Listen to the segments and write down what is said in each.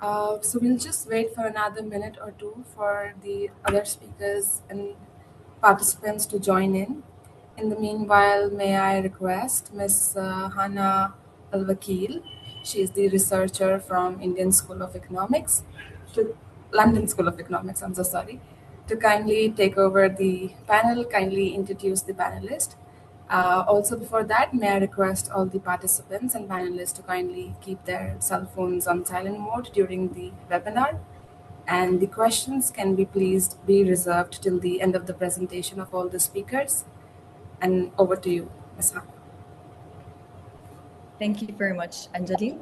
So we'll just wait for another minute or two for the other speakers and participants to join in. In the meanwhile, may I request Ms. Hana Al-Wakil, she is the researcher from Indian School of Economics, to London School of Economics, I'm so sorry, to kindly take over the panel, kindly introduce the panelist. Also, before that, may I request all the participants and panelists to kindly keep their cell phones on silent mode during the webinar. And the questions can be reserved till the end of the presentation of all the speakers. And over to you, Ms. Han. Thank you very much, Anjali.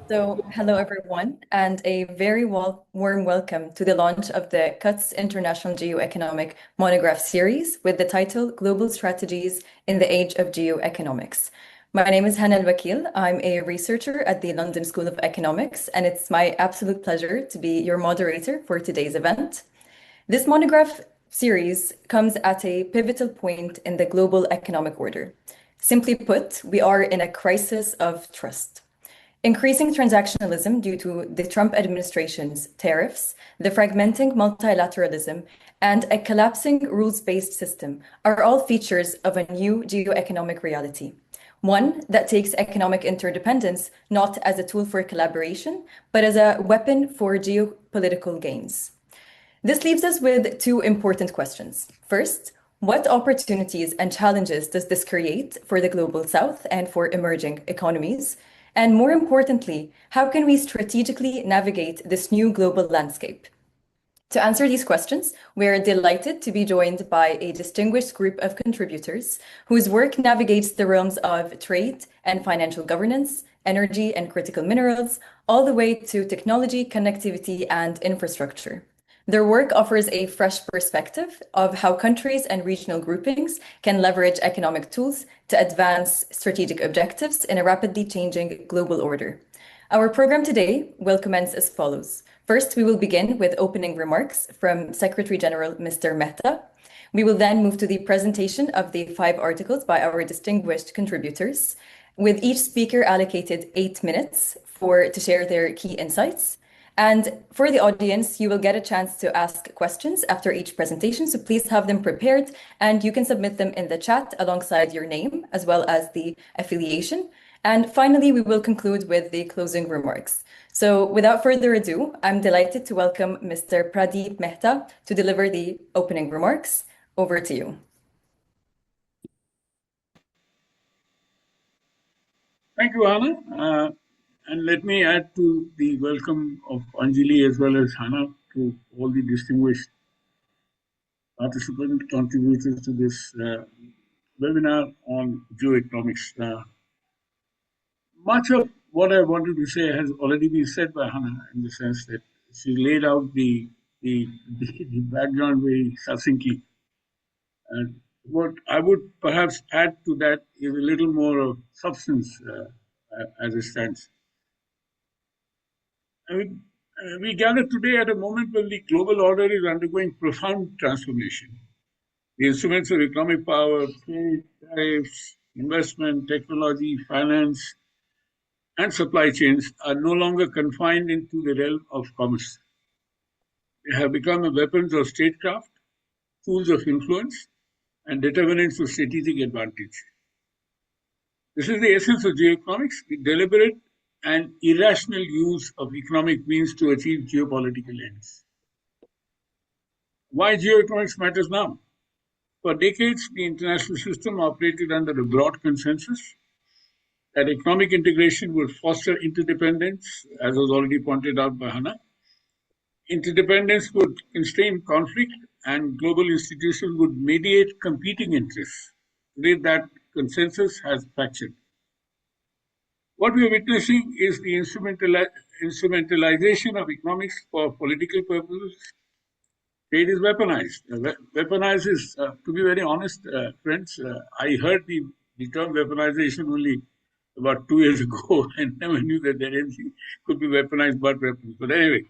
So, hello everyone, and a very warm welcome to the launch of the CUTS International Geoeconomic Monograph Series with the title Global Strategies in the Age of Geoeconomics. My name is Hana Al-Wakil. I'm a researcher at the London School of Economics, and it's my absolute pleasure to be your moderator for today's event. This monograph series comes at a pivotal point in the global economic order. Simply put, we are in a crisis of trust. Increasing transactionalism due to the Trump administration's tariffs, the fragmenting multilateralism, and a collapsing rules-based system are all features of a new geoeconomic reality. One that takes economic interdependence not as a tool for collaboration, but as a weapon for geopolitical gains. This leaves us with two important questions. First, what opportunities and challenges does this create for the global south and for emerging economies? And more importantly, how can we strategically navigate this new global landscape? To answer these questions, we're delighted to be joined by a distinguished group of contributors whose work navigates the realms of trade and financial governance, energy and critical minerals, all the way to technology, connectivity, and infrastructure. Their work offers a fresh perspective of how countries and regional groupings can leverage economic tools to advance strategic objectives in a rapidly changing global order. Our program today will commence as follows. First, we will begin with opening remarks from Secretary General Mr. Mehta. We will then move to the presentation of the 5 articles by our distinguished contributors, with each speaker allocated 8 minutes to share their key insights. And for the audience, you will get a chance to ask questions after each presentation, so please have them prepared, and you can submit them in the chat alongside your name as well as the affiliation. And finally, we will conclude with the closing remarks. So without further ado, I'm delighted to welcome Mr. Pradeep Mehta to deliver the opening remarks. Over to you. Thank you, Hana. And let me add to the welcome of Anjali as well as Hana to all the distinguished participant contributors to this webinar on geoeconomics. Much of what I wanted to say has already been said by Hana in the sense that she laid out the background very succinctly. And what I would perhaps add to that is a little more of substance as it stands. We gather today at a moment when the global order is undergoing profound transformation. The instruments of economic power, trade, tariffs, investment, technology, finance, and supply chains are no longer confined into the realm of commerce. They have become weapons of statecraft, tools of influence, and determinants of strategic advantage. This is the essence of geoeconomics, the deliberate and irrational use of economic means to achieve geopolitical ends. Why geoeconomics matters now? For decades, the international system operated under a broad consensus that economic integration would foster interdependence, as was already pointed out by Hana. Interdependence would constrain conflict, and global institutions would mediate competing interests. Today, that consensus has fractured. What we are witnessing is the instrumentalization of economics for political purposes. Trade is weaponized. Weaponized is, to be very honest, friends, I heard the term weaponization only about 2 years ago and never knew that anything could be weaponized but weapons. But anyway,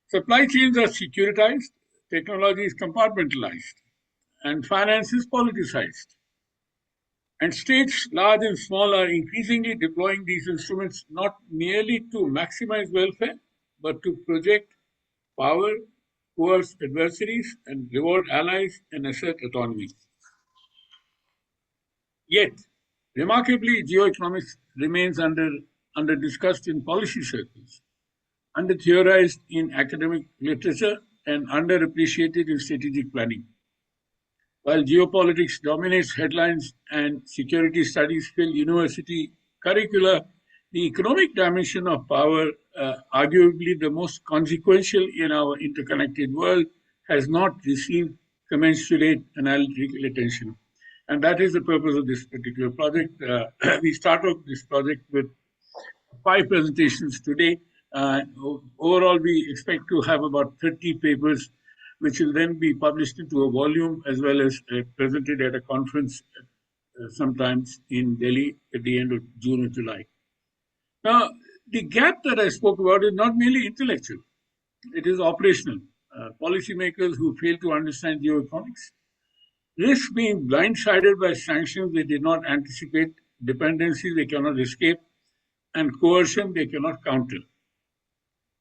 supply chains are securitized, technology is compartmentalized, and finance is politicized. And states, large and small, are increasingly deploying these instruments not merely to maximize welfare, but to project power, coerce adversaries, and reward allies and assert autonomy. Yet, remarkably, geoeconomics remains under discussed in policy circles, under theorized in academic literature, and underappreciated in strategic planning. While geopolitics dominates headlines and security studies fill university curricula, the economic dimension of power, arguably the most consequential in our interconnected world, has not received commensurate analytical attention. And that is the purpose of this particular project. We start off this project with 5 presentations today. Overall, we expect to have about 30 papers, which will then be published into a volume as well as presented at a conference sometimes in Delhi at the end of June or July. Now, the gap that I spoke about is not merely intellectual, it is operational. Policymakers who fail to understand geoeconomics risk being blindsided by sanctions they did not anticipate, dependencies they cannot escape, and coercion they cannot counter.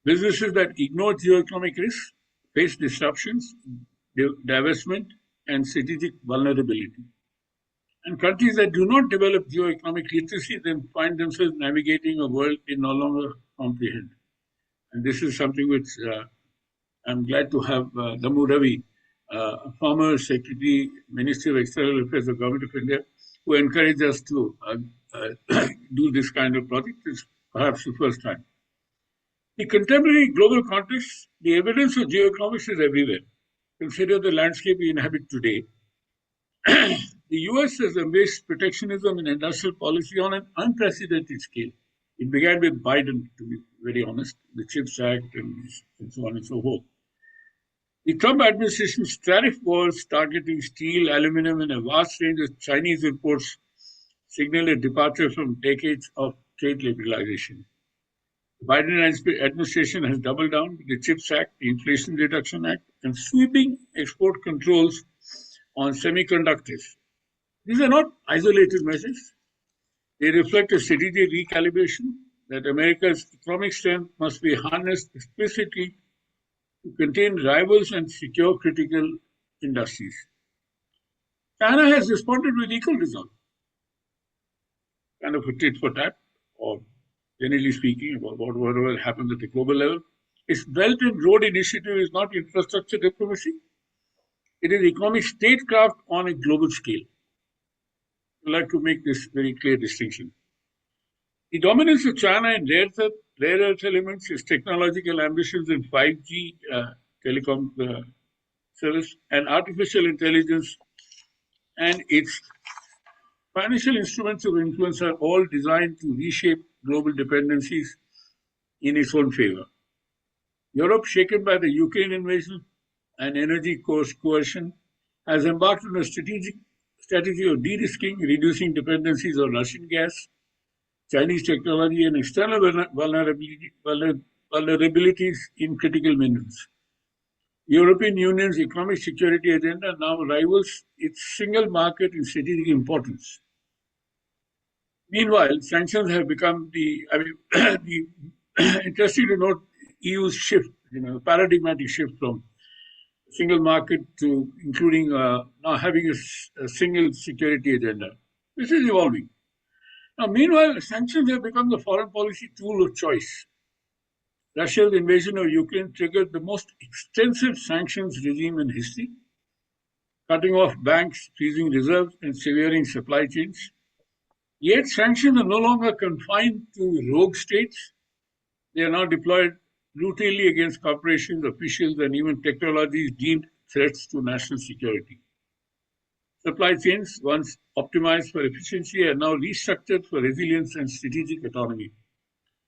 Businesses that ignore geoeconomic risks face disruptions, divestment, and strategic vulnerability. And countries that do not develop geoeconomic literacy then find themselves navigating a world they no longer comprehend. And this is something which I'm glad to have Damu Ravi, former Secretary, Ministry of External Affairs of Government of India, who encouraged us to do this kind of project. It's perhaps the first time. In contemporary global context, the evidence of geoeconomics is everywhere. Consider the landscape we inhabit today. The US has embraced protectionism and industrial policy on an unprecedented scale. It began with Biden, to be very honest, the CHIPS Act and so on and so forth. The Trump administration's tariff wars targeting steel, aluminum, and a vast range of Chinese imports signal a departure from decades of trade liberalization. The Biden administration has doubled down with the CHIPS Act, the Inflation Reduction Act, and sweeping export controls on semiconductors. These are not isolated measures. They reflect a strategic recalibration that America's economic strength must be harnessed explicitly to contain rivals and secure critical industries. China has responded with equal resolve, kind of a tit for tat, or generally speaking, about whatever happens at the global level. Its Belt and Road Initiative is not infrastructure diplomacy. It is economic statecraft on a global scale. I'd like to make this very clear distinction. The dominance of China in rare earth elements, its technological ambitions in 5G telecom service, and artificial intelligence, and its financial instruments of influence are all designed to reshape global dependencies in its own favor. Europe, shaken by the Ukraine invasion and energy coercion, has embarked on a strategy of de-risking, reducing dependencies on Russian gas, Chinese technology, and external vulnerabilities in critical minerals. European Union's economic security agenda now rivals its single market in strategic importance. Meanwhile, sanctions have become interesting to note EU's shift, paradigmatic shift from single market to including now having a single security agenda. This is evolving. Now, meanwhile, sanctions have become the foreign policy tool of choice. Russia's invasion of Ukraine triggered the most extensive sanctions regime in history, cutting off banks, freezing reserves, and severing supply chains. Yet sanctions are no longer confined to rogue states. They are now deployed routinely against corporations, officials, and even technologies deemed threats to national security. Supply chains, once optimized for efficiency, are now restructured for resilience and strategic autonomy.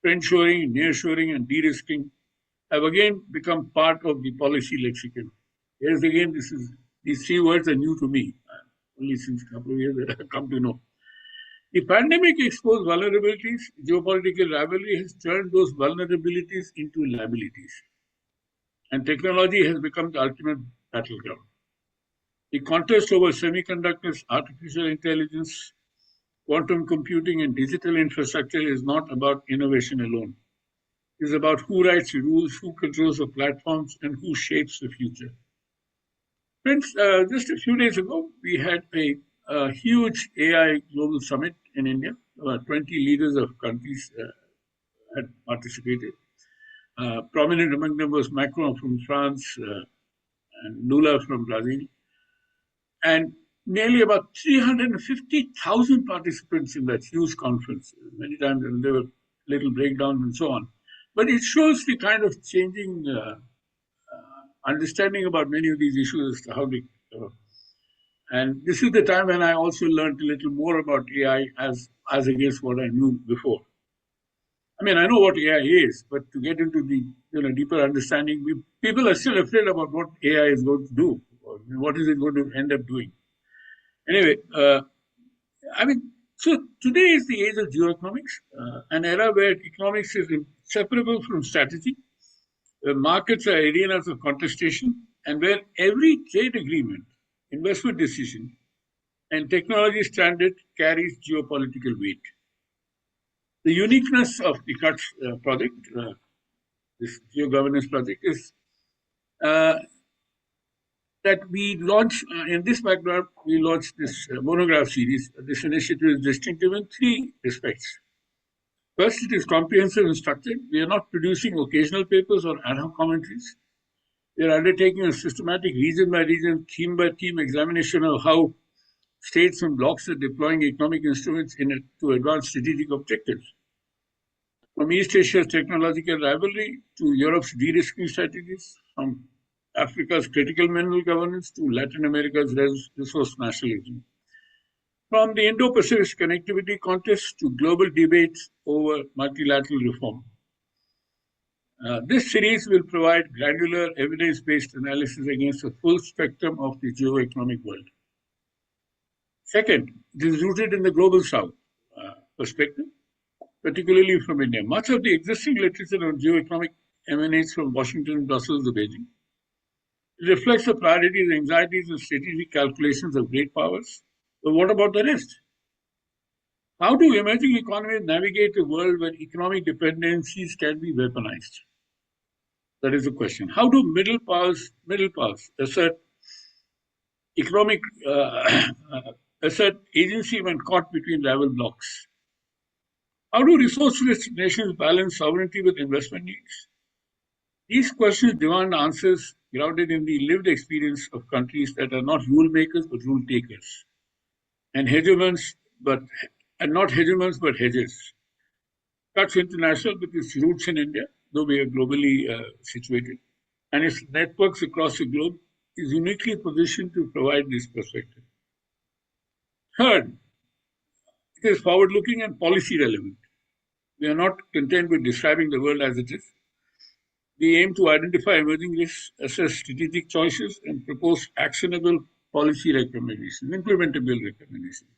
Friendshoring, nearshoring, and de-risking have again become part of the policy lexicon. Here's again, these 3 words are new to me, only since a couple of years that I've come to know. The pandemic exposed vulnerabilities. Geopolitical rivalry has turned those vulnerabilities into liabilities. And technology has become the ultimate battleground. The contest over semiconductors, artificial intelligence, quantum computing, and digital infrastructure is not about innovation alone. is about who writes the rules, who controls the platforms, and who shapes the future. Friends, just a few days ago, we had a huge AI global summit in India. 20 leaders of countries had participated. Prominent among them was Macron from France and Lula from Brazil. And nearly about 350,000 participants in that huge conference. Many times there were little breakdowns and so on. But it shows the kind of changing understanding about many of these issues as to how they and this is the time when I also learned a little more about AI as against what I knew before. I mean, I know what AI is, but to get into the deeper understanding, people are still afraid about what AI is going to do, or what is it going to end up doing. Anyway, I mean, so today is the age of geoeconomics, an era where economics is inseparable from strategy, where markets are arenas of contestation, and where every trade agreement, investment decision, and technology standard carries geopolitical weight. The uniqueness of the CUTS project, this geo-governance project, is that we launched, in this background, we launched this monograph series. This initiative is distinctive in three respects. First, it is comprehensive and structured. We are not producing occasional papers or ad hoc commentaries. We are undertaking a systematic region by region, theme by theme examination of how states and blocs are deploying economic instruments to advance strategic objectives. From East Asia's technological rivalry to Europe's de-risking strategies, from Africa's critical mineral governance to Latin America's resource nationalism. From the Indo-Pacific connectivity contest to global debates over multilateral reform. This series will provide granular, evidence-based analysis against the full spectrum of the geoeconomic world. Second, it is rooted in the global south perspective, particularly from India. Much of the existing literature on geoeconomic emanates from Washington, Brussels, or Beijing. It reflects the priorities, anxieties, and strategic calculations of great powers. But what about the rest? How do emerging economies navigate a world where economic dependencies can be weaponized? That is the question. How do middle powers assert economic assert agency when caught between rival blocs? How do resource-rich nations balance sovereignty with investment needs? These questions demand answers grounded in the lived experience of countries that are not rule makers but rule takers, and not hegemons but hedgers. CUTS International, with its roots in India, though we are globally situated, and its networks across the globe, is uniquely positioned to provide this perspective. Third, it is forward-looking and policy-relevant. We are not content with describing the world as it is. We aim to identify emerging risks, assess strategic choices, and propose actionable policy recommendations, implementable recommendations.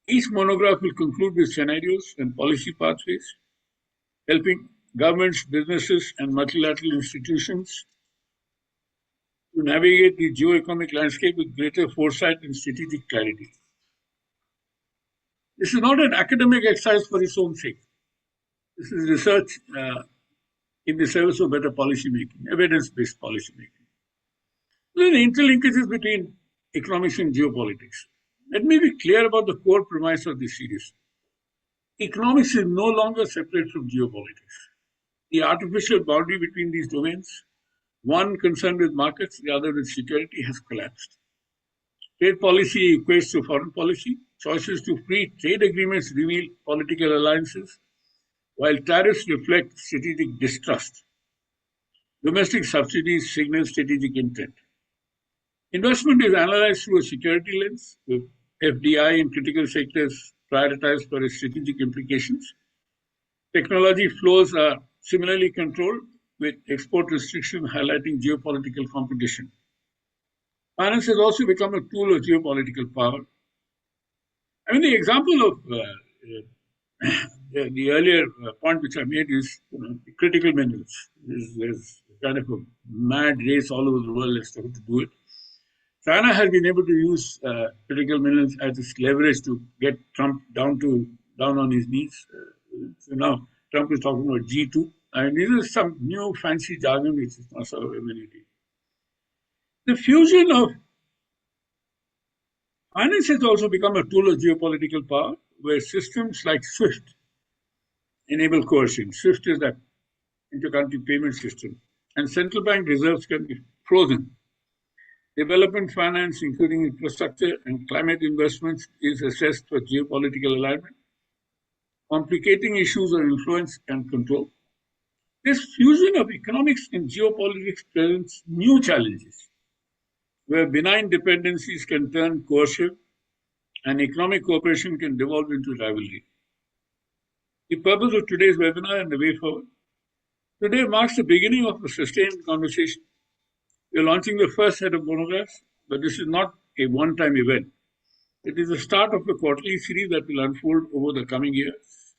Each monograph will conclude with scenarios and policy pathways, helping governments, businesses, and multilateral institutions to navigate the geoeconomic landscape with greater foresight and strategic clarity. This is not an academic exercise for its own sake. This is research in the service of better policy making, evidence-based policy making. There are interlinkages between economics and geopolitics. Let me be clear about the core premise of this series. Economics is no longer separate from geopolitics. The artificial boundary between these domains, one concerned with markets, the other with security, has collapsed. Trade policy equates to foreign policy. Choices to free trade agreements reveal political alliances, while tariffs reflect strategic distrust. Domestic subsidies signal strategic intent. Investment is analyzed through a security lens, with FDI in critical sectors prioritized for its strategic implications. Technology flows are similarly controlled, with export restrictions highlighting geopolitical competition. Finance has also become a tool of geopolitical power. I mean, the example of the earlier point which I made is the critical minerals. There's kind of a mad race all over the world as to how to do it. China has been able to use critical minerals as its leverage to get Trump down on his knees. So now Trump is talking about G2. And this is some new fancy jargon which is not sort of emanating. The fusion of finance has also become a tool of geopolitical power, where systems like SWIFT enable coercion. SWIFT is that intercountry payment system, and central bank reserves can be frozen. Development finance, including infrastructure and climate investments, is assessed for geopolitical alignment, complicating issues of influence and control. This fusion of economics and geopolitics presents new challenges, where benign dependencies can turn coercive and economic cooperation can devolve into rivalry. The purpose of today's webinar and the way forward. Today marks the beginning of a sustained conversation. We are launching the first set of monographs, but this is not a one-time event. It is the start of a quarterly series that will unfold over the coming years,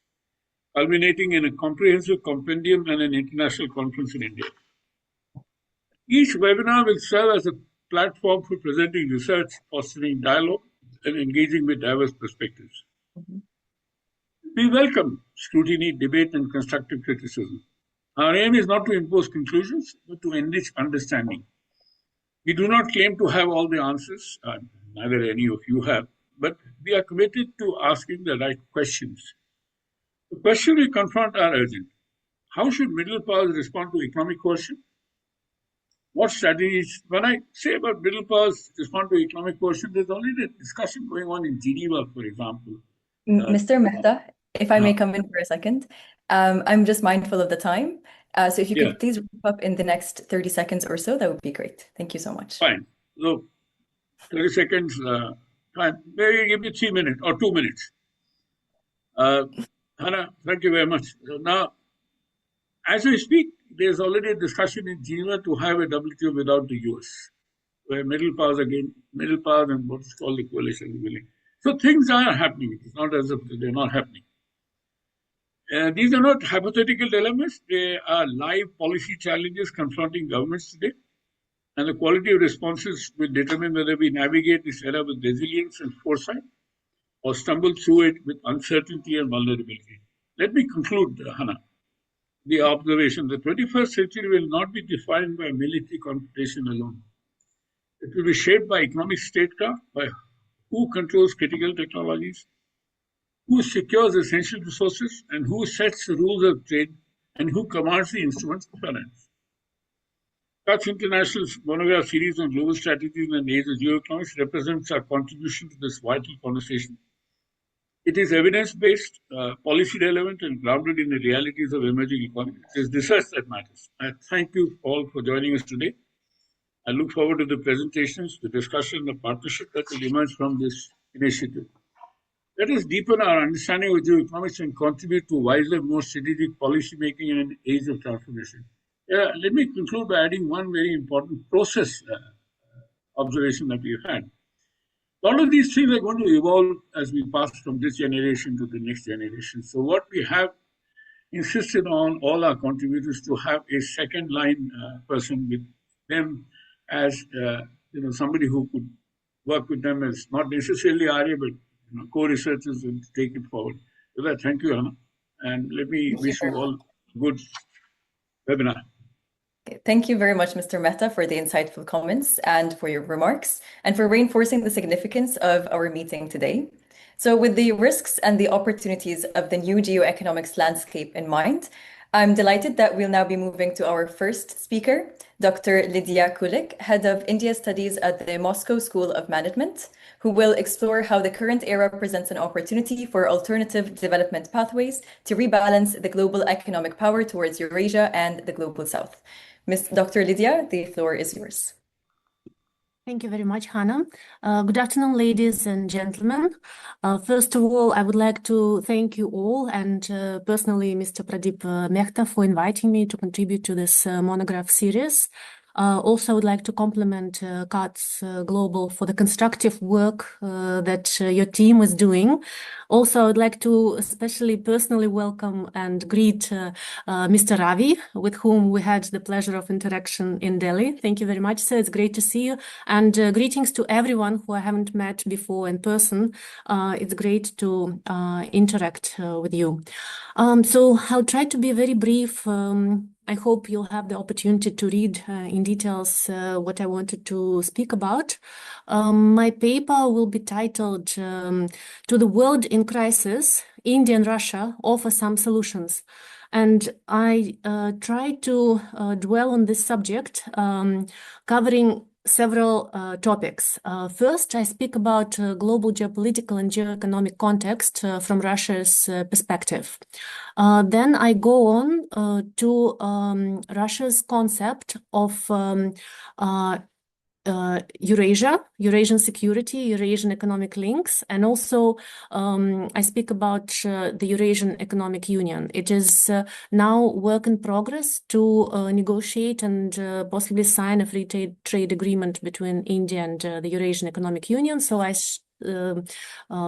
culminating in a comprehensive compendium and an international conference in India. Each webinar will serve as a platform for presenting research, fostering dialogue, and engaging with diverse perspectives. We welcome scrutiny, debate, and constructive criticism. Our aim is not to impose conclusions, but to enrich understanding. We do not claim to have all the answers, neither any of you have, but we are committed to asking the right questions. The questions we confront are urgent. How should middle powers respond to economic coercion? What strategies? When I say about middle powers respond to economic coercion, there's already a discussion going on in Geneva, for example. Mr. Mehta, if I may come in for a second, I'm just mindful of the time. So if you could please wrap up in the next 30 seconds or so, that would be great. Thank you so much. Fine. So 30 seconds, fine. Maybe give me 3 minutes or 2 minutes. Hannah, thank you very much. Now, as we speak, there's already a discussion in Geneva to have a WTO without the US, where middle powers and what is called the coalition are willing. So things are happening. It's not as if they're not happening. These are not hypothetical dilemmas. They are live policy challenges confronting governments today. And the quality of responses will determine whether we navigate this era with resilience and foresight or stumble through it with uncertainty and vulnerability. Let me conclude, Hannah. The observation, the 21st century will not be defined by military confrontation alone. It will be shaped by economic statecraft, by who controls critical technologies, who secures essential resources, and who sets the rules of trade, and who commands the instruments of finance. Kutch International's monograph series on global strategies and the age of geoeconomics represents our contribution to this vital conversation. It is evidence-based, policy-relevant, and grounded in the realities of emerging economies. It is research that matters. I thank you all for joining us today. I look forward to the presentations, the discussion, the partnership that will emerge from this initiative. Let us deepen our understanding of geoeconomics and contribute to wiser, more strategic policy making in an age of transformation. Let me conclude by adding one very important process observation that we've had. All of these things are going to evolve as we pass from this generation to the next generation. So what we have insisted on all our contributors to have a second line person with them as somebody who could work with them as not necessarily Arya, but co-researchers and take it forward. So that, thank you, Anna. And let me wish you all a good webinar. Thank you very much, Mr. Mehta, for the insightful comments and for your remarks and for reinforcing the significance of our meeting today. So with the risks and the opportunities of the new geoeconomics landscape in mind, I'm delighted that we'll now be moving to our first speaker, Dr. Lydia Kulik, Head of India Studies at the Moscow School of Management, who will explore how the current era presents an opportunity for alternative development pathways to rebalance the global economic power towards Eurasia and the Global South. Dr. Lydia, the floor is yours. Thank you very much, Hannah. Good afternoon, ladies and gentlemen. First of all, I would like to thank you all and personally Mr. Pradeep Mehta for inviting me to contribute to this monograph series. Also, I would like to compliment CATS Global for the constructive work that your team is doing Also, I would like to especially personally welcome and greet Mr. Ravi, with whom we had the pleasure of interaction in Delhi. Thank you very much, sir. It's great to see you. And greetings to everyone who I haven't met before in person. It's great to interact with you. So I'll try to be very brief. I hope you'll have the opportunity to read in details what I wanted to speak about. My paper will be titled To the World in Crisis, India and Russia Offer Some Solutions. And I try to dwell on this subject, covering several topics. First, I speak about global geopolitical and geoeconomic context from Russia's perspective. Then I go on to Russia's concept of Eurasian security, Eurasian economic links, and also I speak about the Eurasian Economic Union. It is now work in progress to negotiate and possibly sign a free trade agreement between India and the Eurasian Economic Union. So I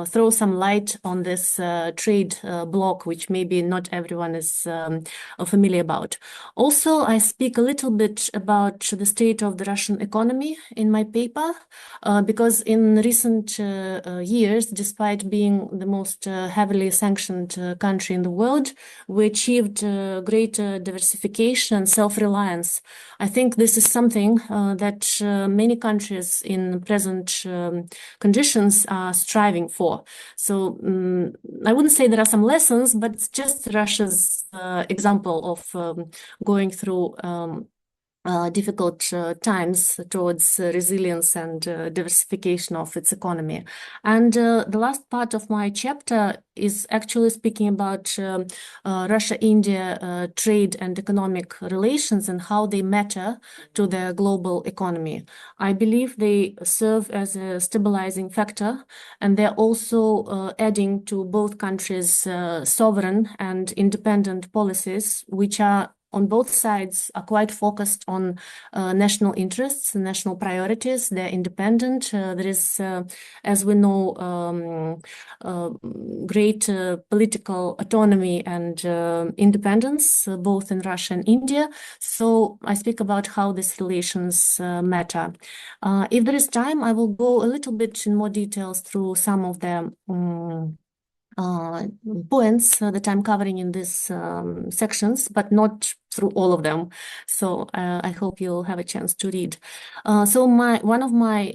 throw some light on this trade bloc, which maybe not everyone is familiar about. Also, I speak a little bit about the state of the Russian economy in my paper, because in recent years, despite being the most heavily sanctioned country in the world, we achieved greater diversification and self-reliance. I think this is something that many countries in present conditions are striving for. So I wouldn't say there are some lessons, but it's just Russia's example of going through difficult times towards resilience and diversification of its economy. And the last part of my chapter is actually speaking about Russia-India trade and economic relations and how they matter to the global economy. I believe they serve as a stabilizing factor, and they're also adding to both countries' sovereign and independent policies, which are on both sides are quite focused on national interests, national priorities. They're independent. There is, as we know, great political autonomy and independence, both in Russia and India. So I speak about how these relations matter. If there is time, I will go a little bit in more details through some of the points that I'm covering in these sections, but not through all of them. So I hope you'll have a chance to read. So one of my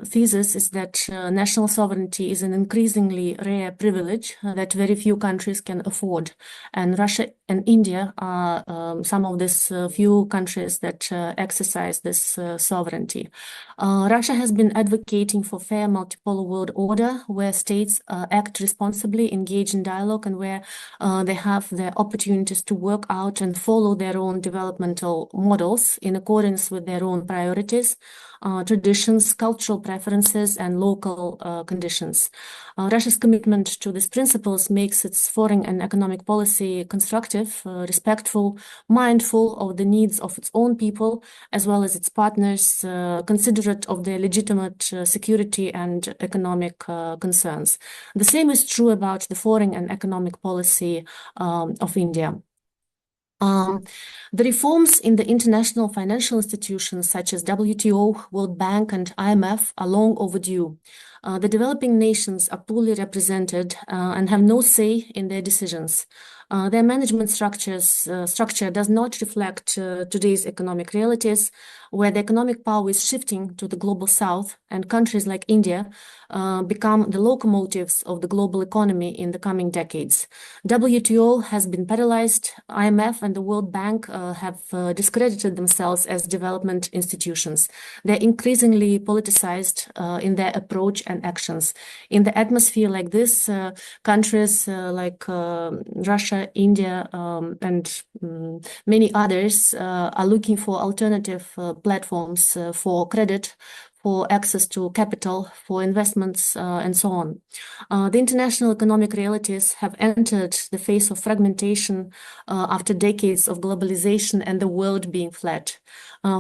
thesis is that national sovereignty is an increasingly rare privilege that very few countries can afford. And Russia and India are some of these few countries that exercise this sovereignty. Russia has been advocating for fair multipolar world order where states act responsibly, engage in dialogue, and where they have the opportunities to work out and follow their own developmental models in accordance with their own priorities, traditions, cultural preferences, and local conditions. Russia's commitment to these principles makes its foreign and economic policy constructive, respectful, mindful of the needs of its own people, as well as its partners, considerate of their legitimate security and economic concerns. The same is true about the foreign and economic policy of India. The reforms in the international financial institutions such as WTO, World Bank, and IMF are long overdue. The developing nations are poorly represented and have no say in their decisions. Their management structure does not reflect today's economic realities, where the economic power is shifting to the global south, and countries like India become the locomotives of the global economy in the coming decades. WTO has been paralyzed. IMF and the World Bank have discredited themselves as development institutions. They're increasingly politicized in their approach and actions. In the atmosphere like this, countries like Russia, India, and many others are looking for alternative platforms for credit, for access to capital, for investments, and so on. The international economic realities have entered the phase of fragmentation after decades of globalization and the world being flat.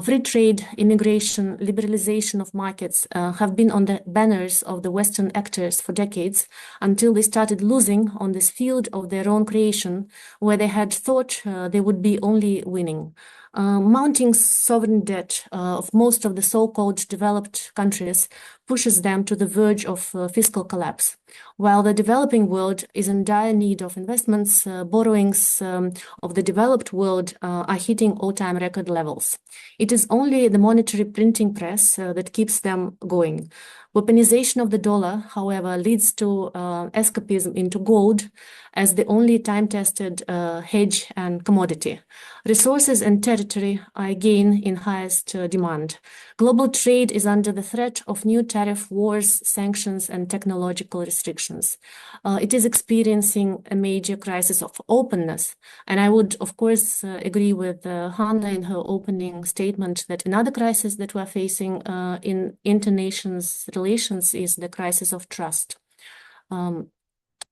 Free trade, immigration, liberalization of markets have been on the banners of the Western actors for decades until they started losing on this field of their own creation, where they had thought they would be only winning. Mounting sovereign debt of most of the so-called developed countries pushes them to the verge of fiscal collapse. While the developing world is in dire need of investments, borrowings of the developed world are hitting all-time record levels. It is only the monetary printing press that keeps them going. Weaponization of the dollar, however, leads to escapism into gold as the only time-tested hedge and commodity. Resources and territory are again in highest demand. Global trade is under the threat of new tariff wars, sanctions, and technological restrictions. It is experiencing a major crisis of openness. And I would, of course, agree with Hanna in her opening statement that another crisis that we're facing in inter-nations relations is the crisis of trust.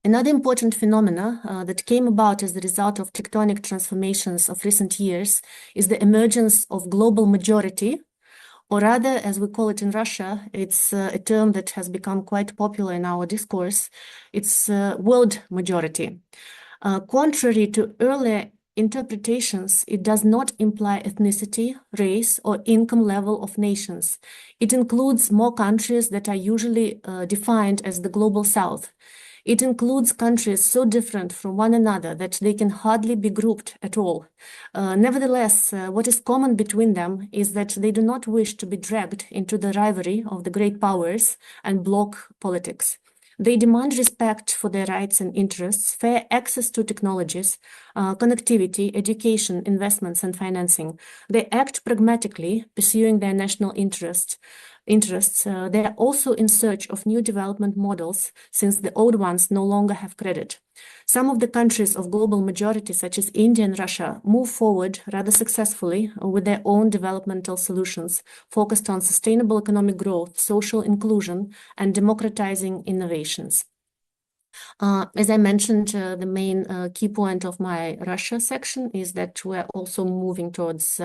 Another important phenomena that came about as the result of tectonic transformations of recent years is the emergence of global majority, or rather, as we call it in Russia, it's a term that has become quite popular in our discourse. It's world majority. Contrary to earlier interpretations, it does not imply ethnicity, race, or income level of nations. It includes more countries that are usually defined as the global south. It includes countries so different from one another that they can hardly be grouped at all. Nevertheless, what is common between them is that they do not wish to be dragged into the rivalry of the great powers and bloc politics. They demand respect for their rights and interests, fair access to technologies, connectivity, education, investments, and financing. They act pragmatically, pursuing their national interests. They are also in search of new development models, since the old ones no longer have credit. Some of the countries of global majority, such as India and Russia, move forward rather successfully with their own developmental solutions, focused on sustainable economic growth, social inclusion, and democratizing innovations. As I mentioned, the main key point of my Russia section is that we're also moving towards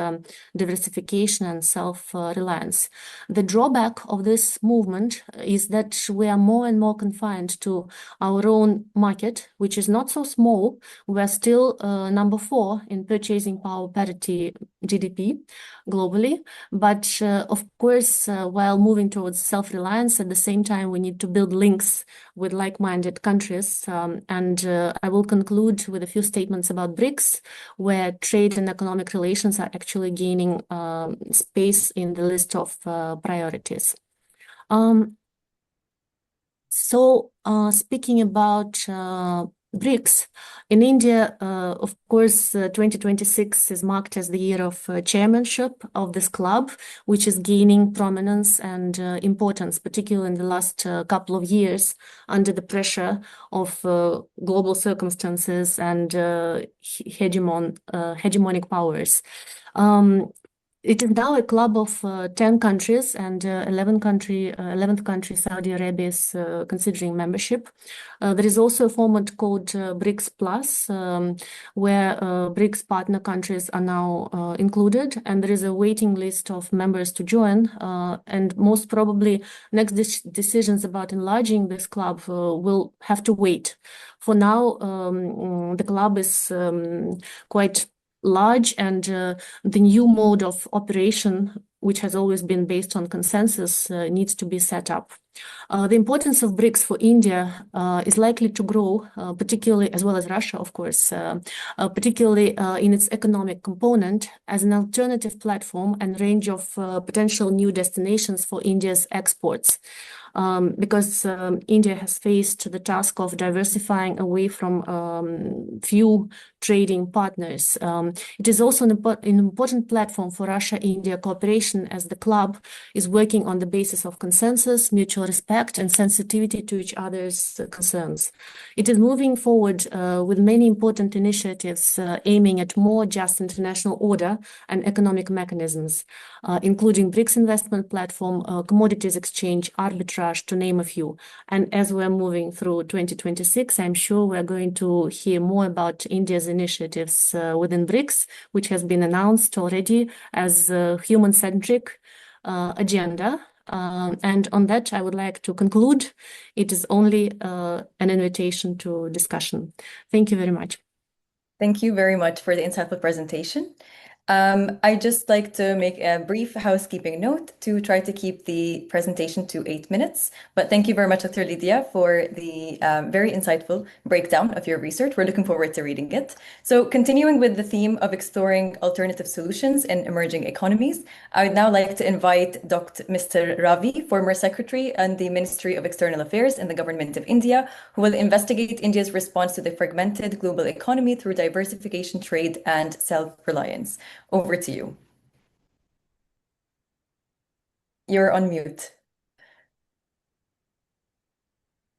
diversification and self-reliance. The drawback of this movement is that we are more and more confined to our own market, which is not so small. We're still number 4 in purchasing power parity GDP globally. But of course, while moving towards self-reliance, at the same time, we need to build links with like-minded countries. And I will conclude with a few statements about BRICS, where trade and economic relations are actually gaining space in the list of priorities. Speaking about BRICS, in India, of course, 2026 is marked as the year of chairmanship of this club, which is gaining prominence and importance, particularly in the last couple of years, under the pressure of global circumstances and hegemonic powers. It is now a club of 10 countries, and 11th country, Saudi Arabia, is considering membership. There is also a format called BRICS Plus, where BRICS partner countries are now included, and there is a waiting list of members to join. And most probably, next decisions about enlarging this club will have to wait. For now, the club is quite large, and the new mode of operation, which has always been based on consensus, needs to be set up. The importance of BRICS for India is likely to grow, particularly, as well as Russia, of course, particularly in its economic component, as an alternative platform and range of potential new destinations for India's exports. Because India has faced the task of diversifying away from few trading partners. It is also an important platform for Russia-India cooperation, as the club is working on the basis of consensus, mutual respect, and sensitivity to each other's concerns. It is moving forward with many important initiatives aiming at more just international order and economic mechanisms, including BRICS investment platform, commodities exchange, arbitrage, to name a few. And as we're moving through 2026, I'm sure we're going to hear more about India's initiatives within BRICS, which has been announced already as a human-centric agenda. And on that, I would like to conclude. It is only an invitation to discussion. Thank you very much. Thank you very much for the insightful presentation. I'd just like to make a brief housekeeping note to try to keep the presentation to 8 minutes. But thank you very much, Dr. Lydia, for the very insightful breakdown of your research. We're looking forward to reading it. So continuing with the theme of exploring alternative solutions in emerging economies, I would now like to invite Mr. Ravi, former Secretary in the Ministry of External Affairs in the Government of India, who will investigate India's response to the fragmented global economy through diversification, trade, and self-reliance. Over to you. You're on mute.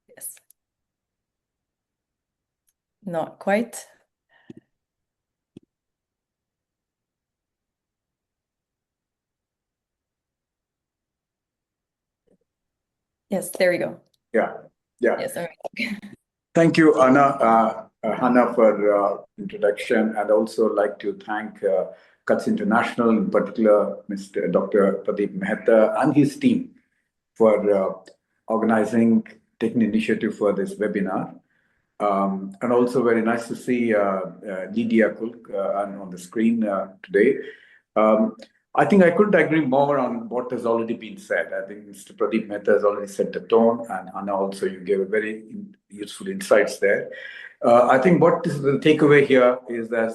Yes. Not quite. Yes, there we go. Yeah. Yes. Thank you, Hannah, for introduction, and also like to thank Cuts International, in particular, Mr. Dr. Pradeep Mehta and his team for organizing, taking initiative for this webinar. And also very nice to see Lydia Kulk on the screen today. I think I couldn't agree more on what has already been said. I think Mr. Pradeep Mehta has already set the tone, and Hannah also, you gave a very useful insights there. I think what is the takeaway here is that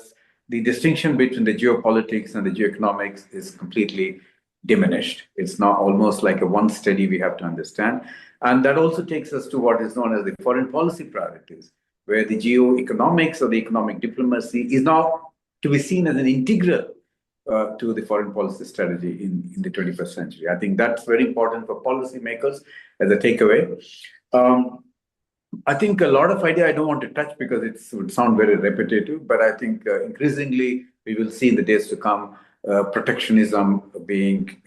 the distinction between the geopolitics and the geoeconomics is completely diminished. It's now almost like a one study we have to understand. And that also takes us to what is known as the foreign policy priorities, where the geoeconomics or the economic diplomacy is now to be seen as an integral to the foreign policy strategy in the 21st century. I think that's very important for policymakers as a takeaway. I think a lot of idea I don't want to touch because it would sound very repetitive, but I think increasingly we will see in the days to come protectionism being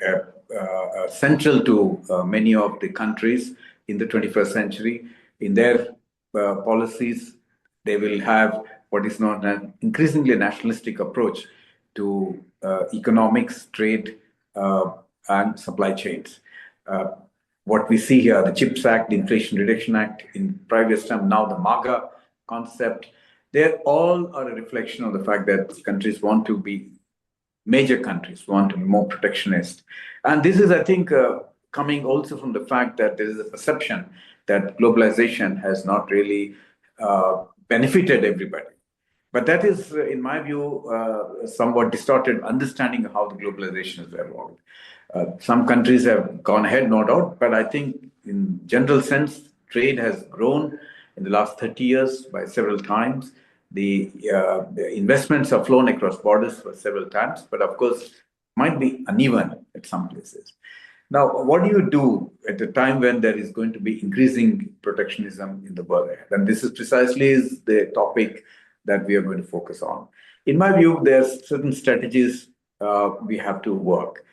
central to many of the countries in the 21st century. In their policies, they will have what is known as increasingly nationalistic approach to economics, trade, and supply chains. What we see here, the CHIPS Act, the Inflation Reduction Act, in previous time, now the MAGA concept, they all are a reflection of the fact that countries want to be, major countries want to be more protectionist. And this is, I think, coming also from the fact that there is a perception that globalization has not really benefited everybody. But that is, in my view, somewhat distorted understanding of how the globalization has evolved. Some countries have gone ahead, no doubt, but I think in general sense, trade has grown in the last 30 years by several times. The investments have flown across borders for several times, but of course, might be uneven at some places. Now, what do you do at a time when there is going to be increasing protectionism in the world? And this is precisely the topic that we are going to focus on. In my view, there's certain strategies we have to work,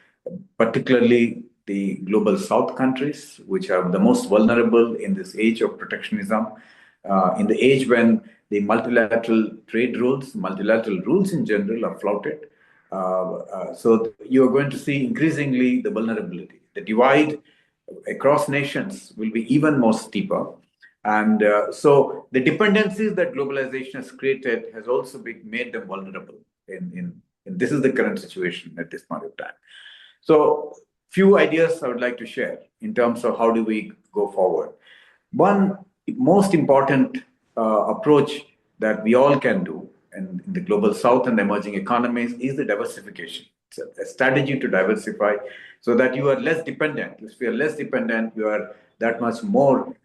particularly the global South countries, which are the most vulnerable in this age of protectionism, in the age when the multilateral trade rules, multilateral rules in general are flouted. So you're going to see increasingly the vulnerability. The divide across nations will be even more steeper. And so the dependencies that globalization has created has also made them vulnerable. This is the current situation at this point of time. So few ideas I would like to share in terms of how do we go forward. One most important approach that we all can do in the global South and emerging economies is the diversification. It's a strategy to diversify so that you are less dependent. If you are less dependent, you are that much more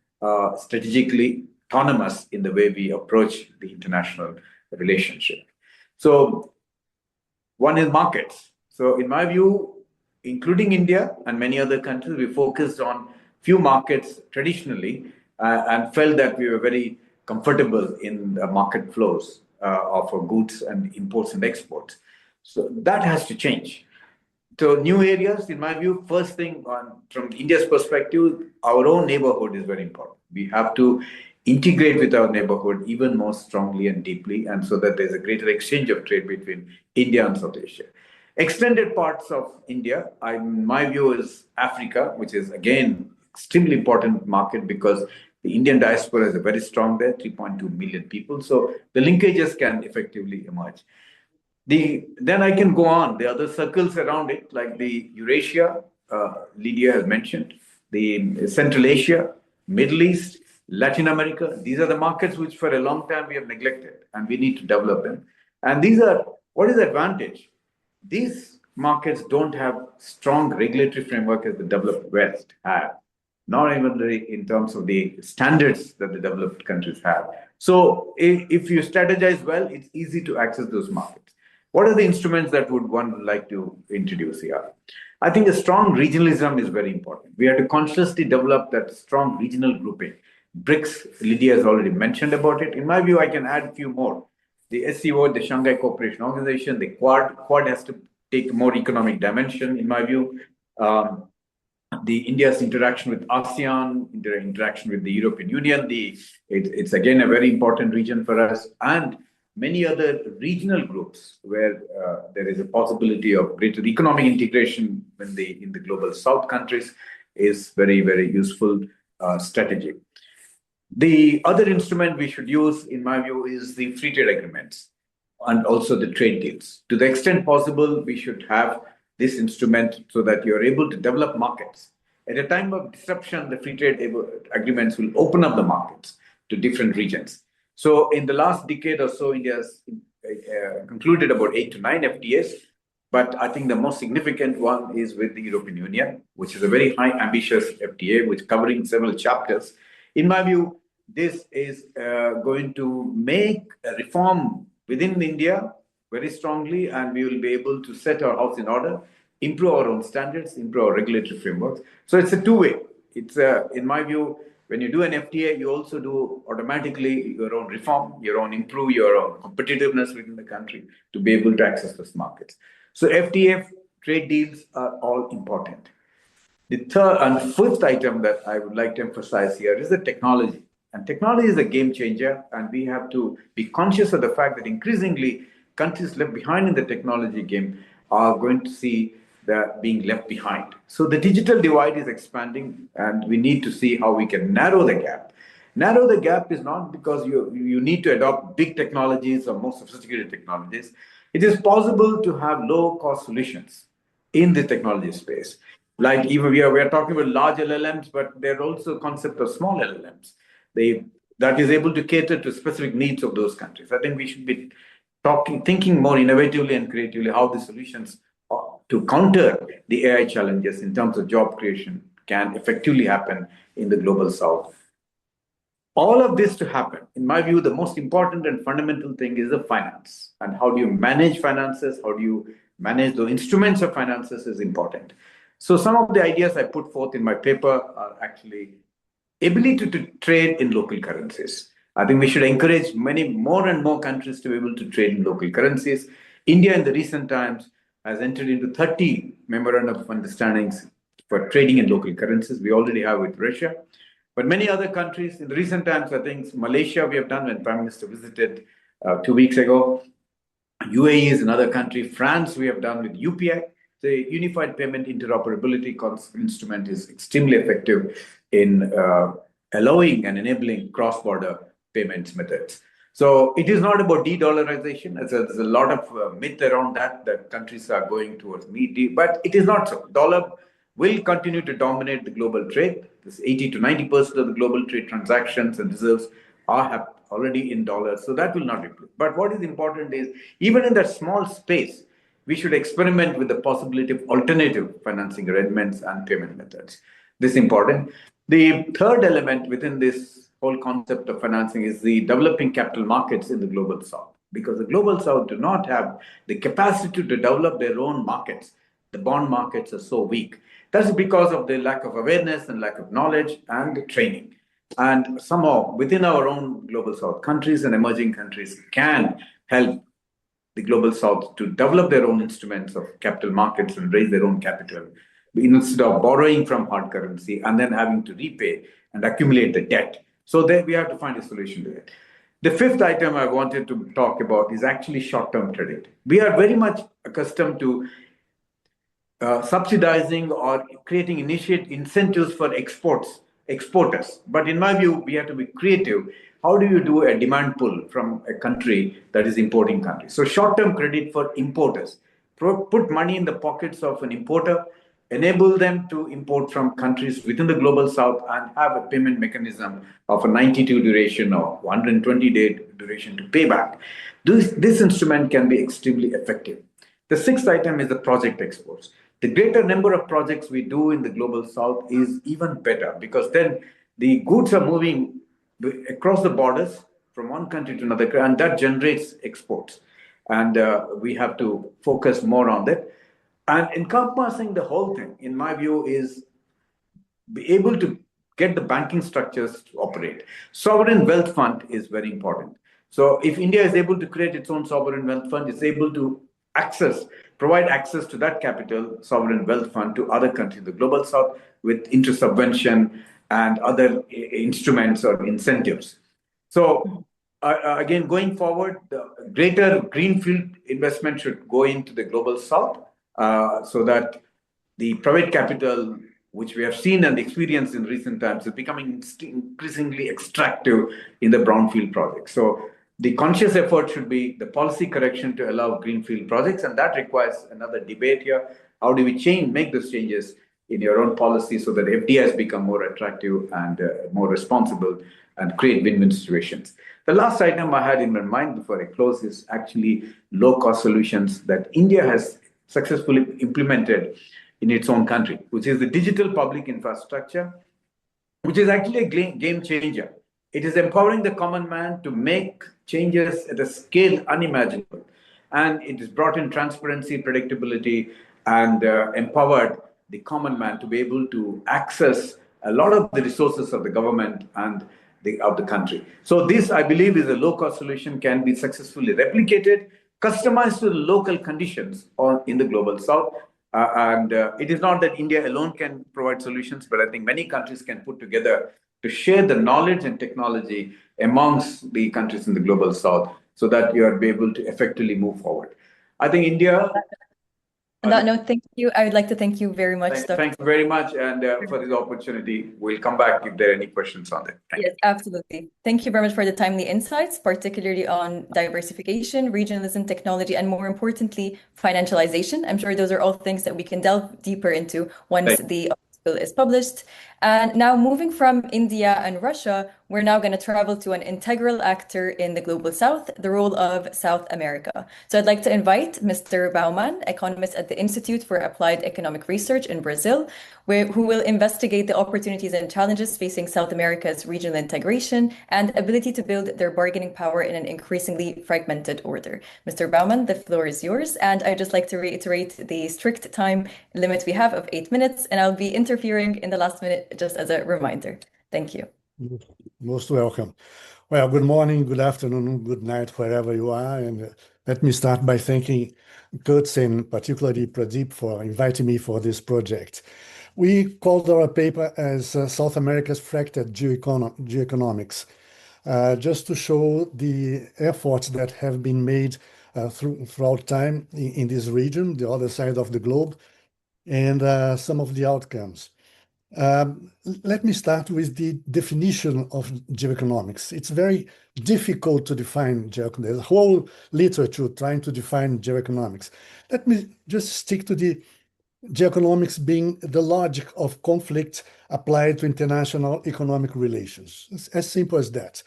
strategically autonomous in the way we approach the international relationship. So one is markets. So in my view, including India and many other countries, we focused on few markets traditionally and felt that we were very comfortable in the market flows of goods and imports and exports. So that has to change. So new areas, in my view, first thing from India's perspective, our own neighborhood is very important. We have to integrate with our neighborhood even more strongly and deeply, and so that there's a greater exchange of trade between India and South Asia. Extended parts of India, in my view, is Africa, which is again extremely important market because the Indian diaspora is very strong there, 3.2 million people. So the linkages can effectively emerge. Then I can go on. The other circles around it, like the Eurasia, Lydia has mentioned, the Central Asia, Middle East, Latin America. These are the markets which for a long time we have neglected, and we need to develop them. And what is the advantage? These markets don't have strong regulatory framework as the developed West have, not even in terms of the standards that the developed countries have. So if you strategize well, it's easy to access those markets. What are the instruments that one would like to introduce here? I think a strong regionalism is very important. We have to consciously develop that strong regional grouping. BRICS, Lydia has already mentioned about it. In my view, I can add a few more. The SCO, the Shanghai Cooperation Organization, the Quad has to take more economic dimension, in my view. The India's interaction with ASEAN, interaction with the European Union, it's again a very important region for us, and many other regional groups where there is a possibility of greater economic integration in the global South countries is very, very useful strategy. The other instrument we should use, in my view, is the free trade agreements and also the trade deals. To the extent possible, we should have this instrument so that you're able to develop markets. At a time of disruption, the free trade agreements will open up the markets to different regions. So in the last decade or so, India has concluded about 8 to 9 FTAs, but I think the most significant one is with the European Union, which is a very high ambitious FTA, which covering several chapters. In my view, this is going to make a reform within India very strongly, and we will be able to set our house in order, improve our own standards, improve our regulatory frameworks. So it's a two-way. It's in my view, when you do an FTA, you also do automatically your own reform, your own improve your own competitiveness within the country to be able to access those markets. So FTA trade deals are all important. The third and fifth item that I would like to emphasize here is the technology. And technology is a game changer, and we have to be conscious of the fact that increasingly countries left behind in the technology game are going to see that being left behind. So the digital divide is expanding, and we need to see how we can narrow the gap. Narrow the gap is not because you need to adopt big technologies or more sophisticated technologies. It is possible to have low-cost solutions in the technology space. Like even we are talking about large LLMs, but there are also concept of small LLMs. That is able to cater to specific needs of those countries. I think we should be thinking more innovatively and creatively how the solutions to counter the AI challenges in terms of job creation can effectively happen in the global South. All of this to happen, in my view, the most important and fundamental thing is the finance. And how do you manage finances? How do you manage the instruments of finances is important. So some of the ideas I put forth in my paper are actually ability to trade in local currencies. I think we should encourage many more and more countries to be able to trade in local currencies. India in the recent times has entered into 30 memorandum of understandings for trading in local currencies. We already have with Russia. But many other countries, in the recent times, I think Malaysia we have done when Prime Minister visited 2 weeks ago. UAE is another country. France we have done with UPI. The Unified Payment Interoperability Instrument is extremely effective in allowing and enabling cross-border payments methods. So it is not about de-dollarization. There's a lot of myth around that countries are going towards but it is not so. Dollar will continue to dominate the global trade. This 80 to 90% of the global trade transactions and reserves are already in dollars, so that will not replace. But what is important is, even in that small space, we should experiment with the possibility of alternative financing arrangements and payment methods. This is important. The third element within this whole concept of financing is the developing capital markets in the global South. because the global south do not have the capacity to develop their own markets. The bond markets are so weak. That's because of the lack of awareness and lack of knowledge and training. And somehow within our own global south, countries and emerging countries can help the global south to develop their own instruments of capital markets and raise their own capital instead of borrowing from hard currency and then having to repay and accumulate the debt. So there we have to find a solution to it. The fifth item I wanted to talk about is actually short-term credit. We are very much accustomed to subsidizing or creating initiate incentives for exporters. But in my view, we have to be creative. How do you do a demand pull from a country that is importing country? So short-term credit for importers. Put money in the pockets of an importer, enable them to import from countries within the global south and have a payment mechanism of a 92 duration or 120-day duration to pay back. This instrument can be extremely effective. The sixth item is the project exports. The greater number of projects we do in the global south is even better because then the goods are moving across the borders from one country to another, and that generates exports. And we have to focus more on that. And encompassing the whole thing, in my view, is be able to get the banking structures to operate. Sovereign wealth fund is very important. So if India is able to create its own sovereign wealth fund, it's able to provide access to that capital, sovereign wealth fund, to other countries, the global south, with interest subvention and other instruments or incentives. So again, going forward, the greater greenfield investment should go into the global south so that the private capital, which we have seen and experienced in recent times, is becoming increasingly extractive in the brownfield projects. So the conscious effort should be the policy correction to allow greenfield projects, and that requires another debate here. How do we make those changes in your own policy so that FDIs become more attractive and more responsible and create win-win situations? The last item I had in my mind before I close is actually low-cost solutions that India has successfully implemented in its own country, which is the digital public infrastructure, which is actually a game changer. It is empowering the common man to make changes at a scale unimaginable. And it has brought in transparency, predictability, and empowered the common man to be able to access a lot of the resources of the government and of the country. So this, I believe, is a low-cost solution, can be successfully replicated, customized to the local conditions in the global south. It is not that India alone can provide solutions, but I think many countries can put together to share the knowledge and technology amongst the countries in the global south so that you are able to effectively move forward. I think India... On that note, thank you. I would like to thank you very much. Thank you very much, and for this opportunity. We'll come back if there are any questions on it. Yes, absolutely. Thank you very much for the timely insights, particularly on diversification, regionalism, technology, and more importantly, financialization. I'm sure those are all things that we can delve deeper into once the article is published. And now moving from India and Russia, we're now going to travel to an integral actor in the global south, the role of South America. So I'd like to invite Mr. Bauman, economist at the Institute for Applied Economic Research in Brazil, who will investigate the opportunities and challenges facing South America's regional integration and ability to build their bargaining power in an increasingly fragmented order. Mr. Bauman, the floor is yours. And I'd just like to reiterate the strict time limit we have of 8 minutes, and I'll be interfering in the last minute just as a reminder. Thank you. Most welcome. Well, good morning, good afternoon, good night, wherever you are. And let me start by thanking Kutz and particularly Pradeep for inviting me for this project. We called our paper as South America's Fractured Geoeconomics, just to show the efforts that have been made throughout time in this region, the other side of the globe, and some of the outcomes. Let me start with the definition of geoeconomics. It's very difficult to define geoeconomics. There's a whole literature trying to define geoeconomics. Let me just stick to the geoeconomics being the logic of conflict applied to international economic relations. It's as simple as that.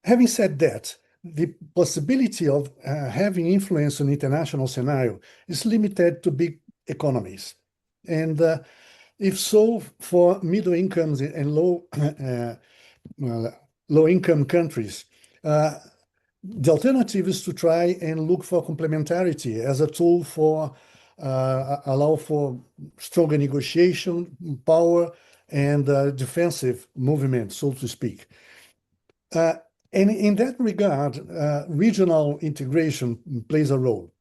Having said that, the possibility of having influence on international scenario is limited to big economies. And if so, for middle incomes and low income countries, The alternative is to try and look for complementarity as a tool for allow for stronger negotiation power and defensive movement, so to speak. And in that regard, regional integration plays a role.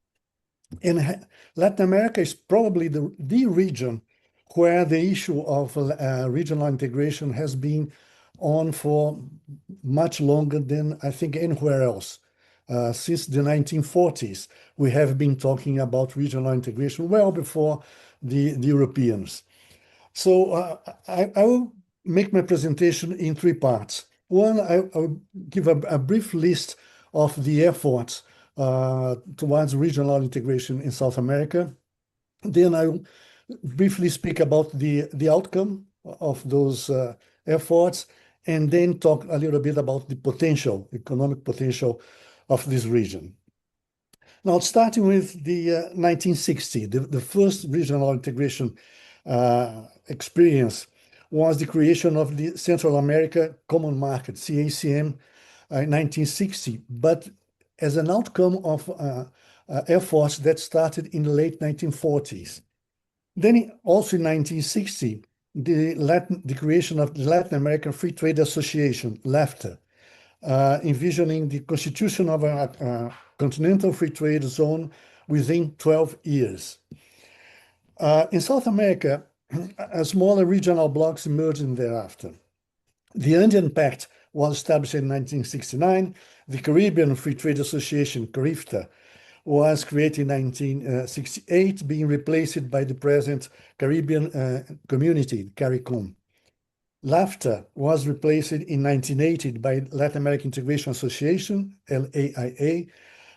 And Latin America is probably the region where the issue of regional integration has been on for much longer than I think anywhere else. Since the 1940s, we have been talking about regional integration well before the Europeans. So I will make my presentation in three parts. One, I'll give a brief list of the efforts towards regional integration in South America. Then I'll briefly speak about the outcome of those efforts, and then talk a little bit about the potential, economic potential of this region. Now, starting with the 1960, the first regional integration experience was the creation of the Central America Common Market, CACM, in 1960, but as an outcome of efforts that started in the late 1940s. Then also in 1960, the creation of the Latin American Free Trade Association, LAFTA, envisioning the constitution of a continental free trade zone within 12 years. In South America, smaller regional blocks emerged thereafter. The Andean Pact was established in 1969. The Caribbean Free Trade Association, CARIFTA, was created in 1968, being replaced by the present Caribbean Community, CARICOM. LAFTA was replaced in 1980 by Latin American Integration Association, LAIA,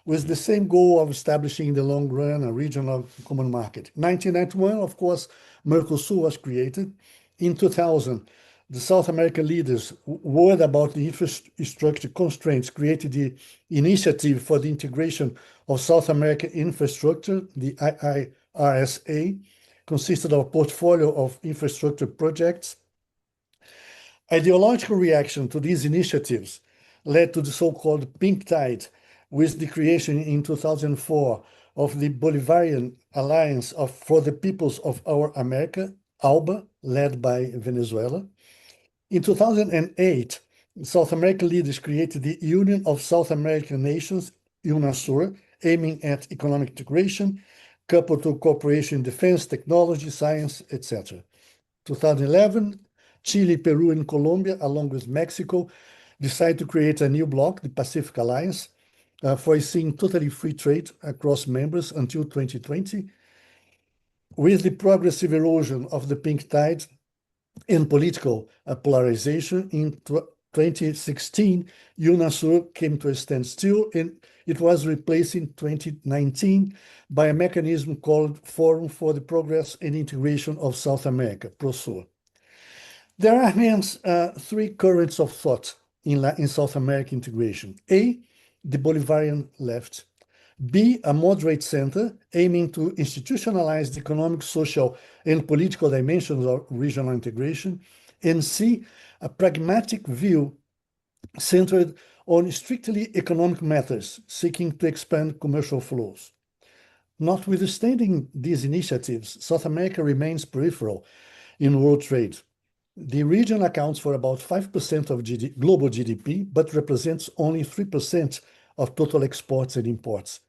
with the same goal of establishing in the long run a regional common market. 1991, of course, Mercosur was created. In 2000, the South American leaders, worried about the infrastructure constraints, created the Initiative for the Integration of South American Infrastructure, the IIRSA, consisted of a portfolio of infrastructure projects. Ideological reaction to these initiatives led to the so-called pink tide, with the creation in 2004 of the Bolivarian Alliance for the Peoples of Our America, ALBA, led by Venezuela. In 2008, South American leaders created the Union of South American Nations, UNASUR, aiming at economic integration, coupled to cooperation in defense, technology, science, etc. 2011, Chile, Peru, and Colombia, along with Mexico, decided to create a new bloc, the Pacific Alliance, foreseeing totally free trade across members until 2020. With the progressive erosion of the pink tide and political polarization in 2016, UNASUR came to a standstill, and it was replaced in 2019 by a mechanism called Forum for the Progress and Integration of South America, PROSUR. There are hence three currents of thought in South American integration. A, the Bolivarian left. B, a moderate center aiming to institutionalize the economic, social, and political dimensions of regional integration. And C, a pragmatic view centered on strictly economic matters, seeking to expand commercial flows. Notwithstanding these initiatives, South America remains peripheral in world trade. The region accounts for about 5% of global GDP, but represents only 3% of total exports and imports.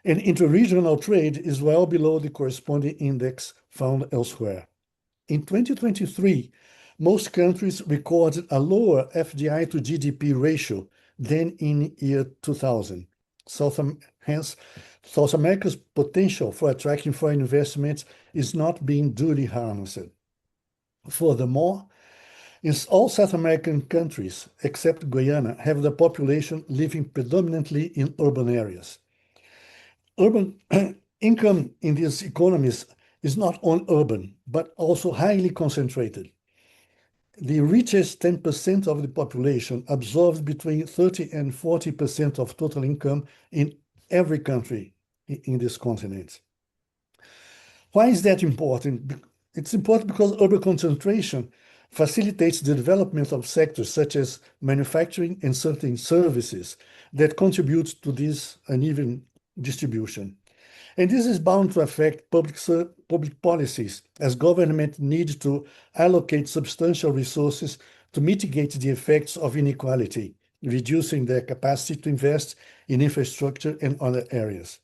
And interregional trade is well below the corresponding index found elsewhere. In 2023, most countries recorded a lower FDI to GDP ratio than in year 2000. Hence, South America's potential for attracting foreign investments is not being duly harnessed. Furthermore, all South American countries, except Guyana, have the population living predominantly in urban areas. Urban income in these economies is not only urban, but also highly concentrated. The richest 10% of the population absorbs between 30 and 40% of total income in every country in this continent. Why is that important? It's important because urban concentration facilitates the development of sectors such as manufacturing and certain services that contribute to this uneven distribution. And this is bound to affect public policies, as government needs to allocate substantial resources to mitigate the effects of inequality, reducing their capacity to invest in infrastructure and other areas.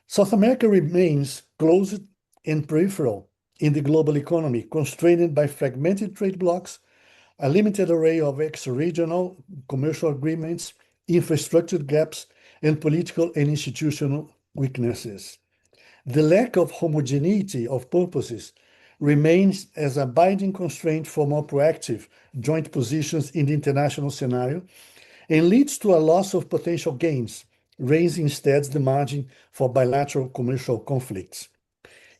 South America remains closed and peripheral in the global economy, constrained by fragmented trade blocs, a limited array of extra-regional commercial agreements, infrastructure gaps, and political and institutional weaknesses. The lack of homogeneity of purposes remains as a binding constraint for more proactive joint positions in the international scenario and leads to a loss of potential gains, raising instead the margin for bilateral commercial conflicts.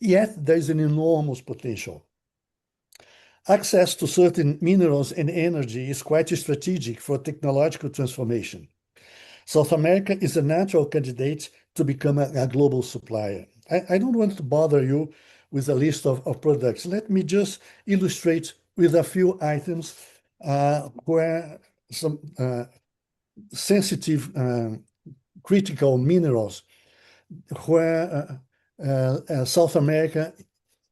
Yet there is an enormous potential. Access to certain minerals and energy is quite strategic for technological transformation. South America is a natural candidate to become a global supplier. I don't want to bother you with a list of products. Let me just illustrate with a few items where some sensitive, critical minerals, where South America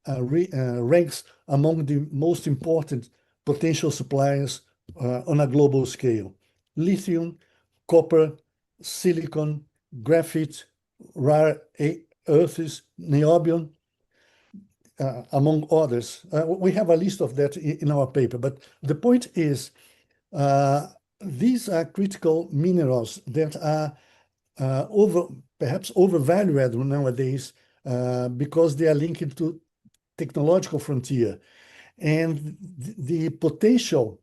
ranks among the most important potential suppliers on a global scale. Lithium, copper, silicon, graphite, rare earths, niobium, among others. We have a list of that in our paper, but the point is these are critical minerals that are perhaps overvalued nowadays because they are linked to technological frontier. And the potential,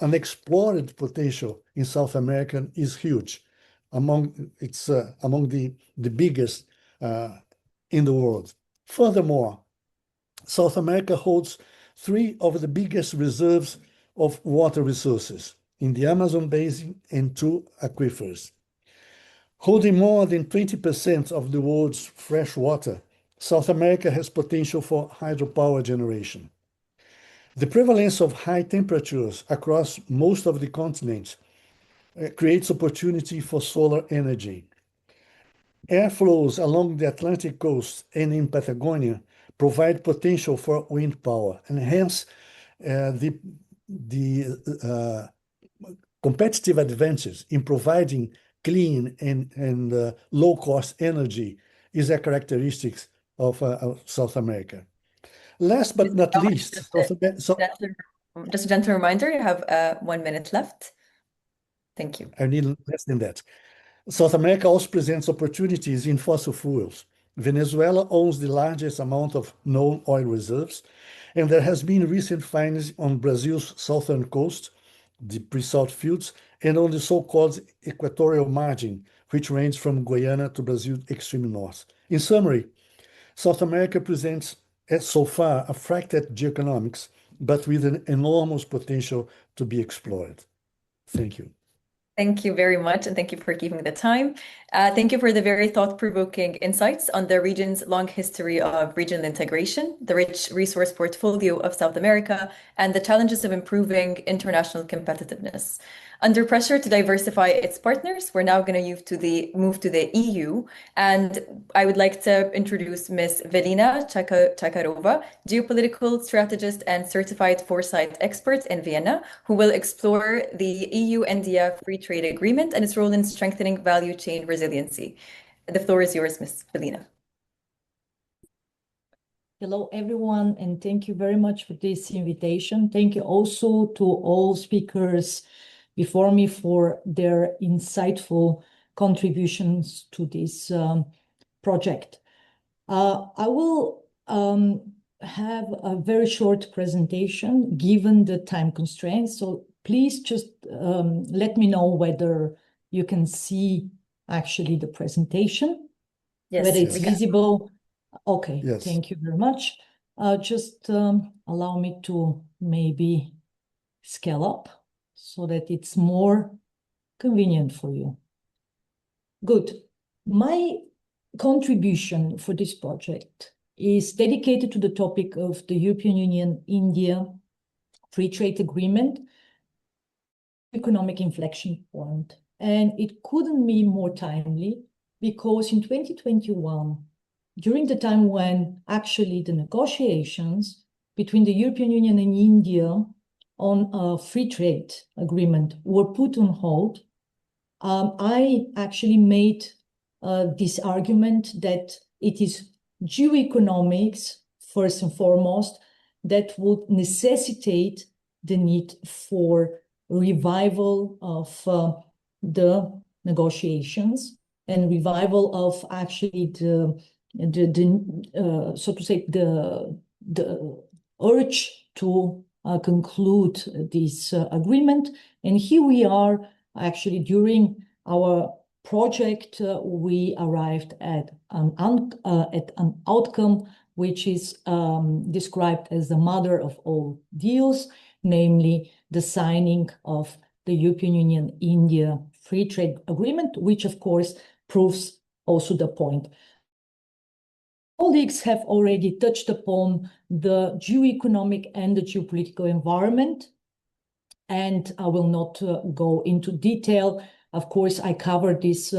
unexplored potential in South America is huge. It's among the biggest in the world. Furthermore, South America holds 3 of the biggest reserves of water resources in the Amazon basin and 2 aquifers. Holding more than 20% of the world's fresh water, South America has potential for hydropower generation. The prevalence of high temperatures across most of the continent creates opportunity for solar energy. Air flows along the Atlantic coast and in Patagonia provide potential for wind power, and hence the competitive advantages in providing clean and low-cost energy is a characteristic of South America. Last but not least, just a gentle reminder, you have 1 minute left. Thank you. I need less than that. South America also presents opportunities in fossil fuels. Venezuela owns the largest amount of known oil reserves, and there has been recent findings on Brazil's southern coast, the pre-salt fields, and on the so-called equatorial margin, which ranges from Guyana to Brazil's extreme north. In summary, South America presents, so far, a fractured geoeconomics, but with an enormous potential to be explored. Thank you. Thank you very much, and thank you for giving the time. Thank you for the very thought-provoking insights on the region's long history of regional integration, the rich resource portfolio of South America, and the challenges of improving international competitiveness. Under pressure to diversify its partners, we're now going to move to the EU, and I would like to introduce Ms. Velina Chakarova, geopolitical strategist and certified foresight expert in Vienna, who will explore the EU-India Free Trade Agreement and its role in strengthening value chain resiliency. The floor is yours, Ms. Velina. Hello, everyone, and thank you very much for this invitation. Thank you also to all speakers before me for their insightful contributions to this project. I will have a very short presentation given the time constraints, so please just let me know whether you can see actually the presentation, whether it's visible. Okay, yes. Thank you very much. Just allow me to maybe scale up so that it's more convenient for you. Good. My contribution for this project is dedicated to the topic of the European Union-India free trade agreement, economic inflection point. And it couldn't be more timely because in 2021, during the time when actually the negotiations between the European Union and India on a free trade agreement were put on hold, I actually made this argument that it is geoeconomics, first and foremost, that would necessitate the need for revival of the negotiations and revival of actually so to say the urge to conclude this agreement. And here we are actually during our project, we arrived at an outcome which is described as the mother of all deals, namely the signing of the European Union-India Free Trade Agreement, which of course proves also the point. Colleagues have already touched upon the geoeconomic and the geopolitical environment, and I will not go into detail. Of course, I covered this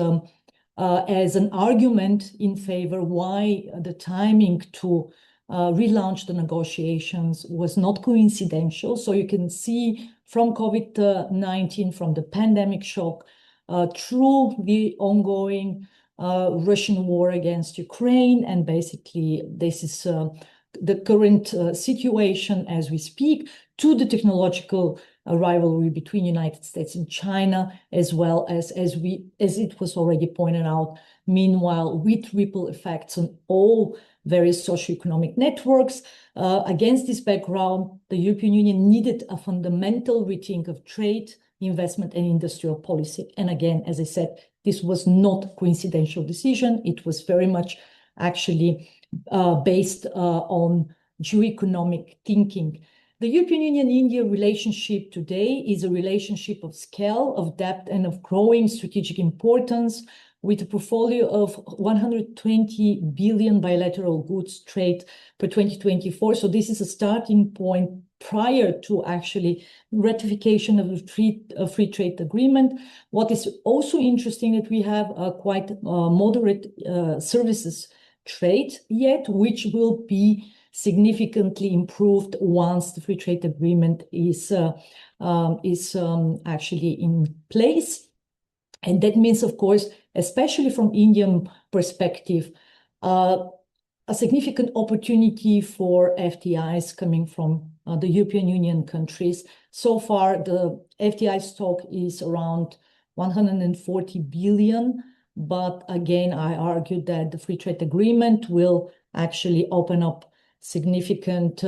as an argument in favor why the timing to relaunch the negotiations was not coincidental. So you can see from COVID-19, from the pandemic shock, through the ongoing Russian war against Ukraine, and basically this is the current situation as we speak, to the technological rivalry between United States and China, as well as it was already pointed out, meanwhile, with ripple effects on all various socioeconomic networks. Against this background, the European Union needed a fundamental rethink of trade, investment, and industrial policy. And again, as I said, this was not a coincidental decision. It was very much actually based on geoeconomic thinking. The European Union-India relationship today is a relationship of scale, of depth, and of growing strategic importance, with a portfolio of 120 billion bilateral goods trade per 2024. So this is a starting point prior to actually ratification of the free trade agreement. What is also interesting that we have a quite moderate services trade yet, which will be significantly improved once the free trade agreement is actually in place. And that means, of course, especially from Indian perspective, a significant opportunity for FDIs coming from the European Union countries. So far, the FDI stock is around 140 billion. But again, I argue that the free trade agreement will actually open up significant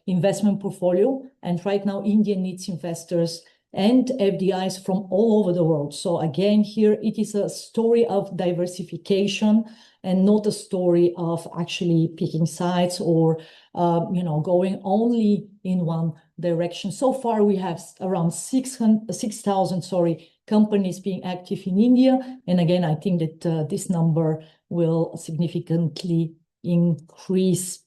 investment portfolio. And right now, India needs investors and FDIs from all over the world. So again, here it is a story of diversification and not a story of actually picking sides or going only in one direction. So far, we have around 6,000 companies being active in India. And again, I think that this number will significantly increase.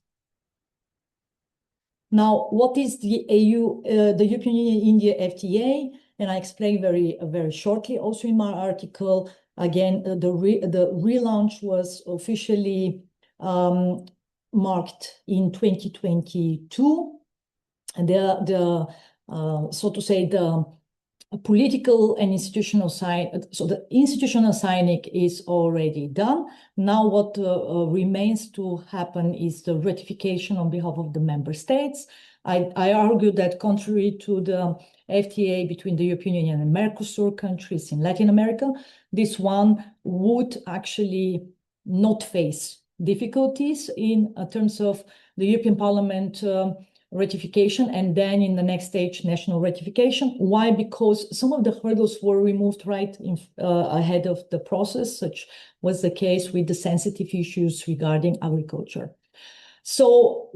Now, what is the European Union-India FTA? And I explained very shortly also in my article. Again, the relaunch was officially marked in 2022. And so to say, the political and institutional sign, so the institutional signing is already done. Now what remains to happen is the ratification on behalf of the member states. I argue that contrary to the FTA between the European Union and Mercosur countries in Latin America, this one would actually not face difficulties in terms of the European Parliament ratification, and then in the next stage, national ratification. Why? Because some of the hurdles were removed right ahead of the process, such was the case with the sensitive issues regarding agriculture. So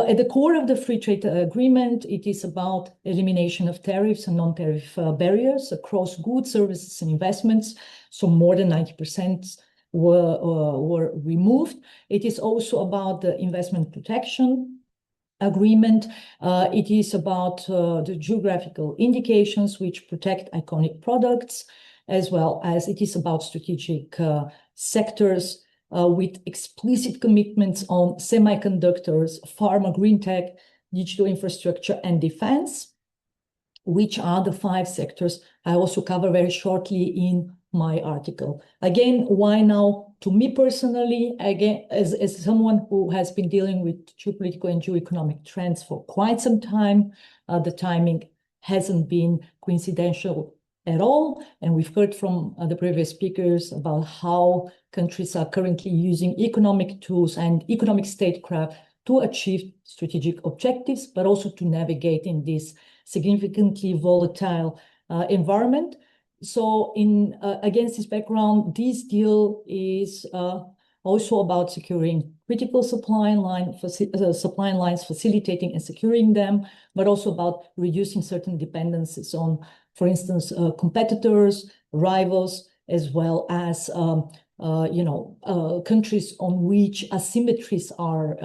at the core of the free trade agreement, it is about elimination of tariffs and non-tariff barriers across goods, services, and investments. So more than 90% were removed. It is also about the investment protection, agreement. It is about the geographical indications which protect iconic products, as well as it is about strategic sectors with explicit commitments on semiconductors, pharma, green tech, digital infrastructure, and defense, which are the 5 sectors I also cover very shortly in my article. Again, why now? To me personally, again, as someone who has been dealing with geopolitical and geoeconomic trends for quite some time, the timing hasn't been coincidental at all. And we've heard from the previous speakers about how countries are currently using economic tools and economic statecraft to achieve strategic objectives, but also to navigate in this significantly volatile environment. So against this background, this deal is also about securing critical supply lines, facilitating and securing them, but also about reducing certain dependencies on, for instance, competitors, rivals, as well as countries on which asymmetries are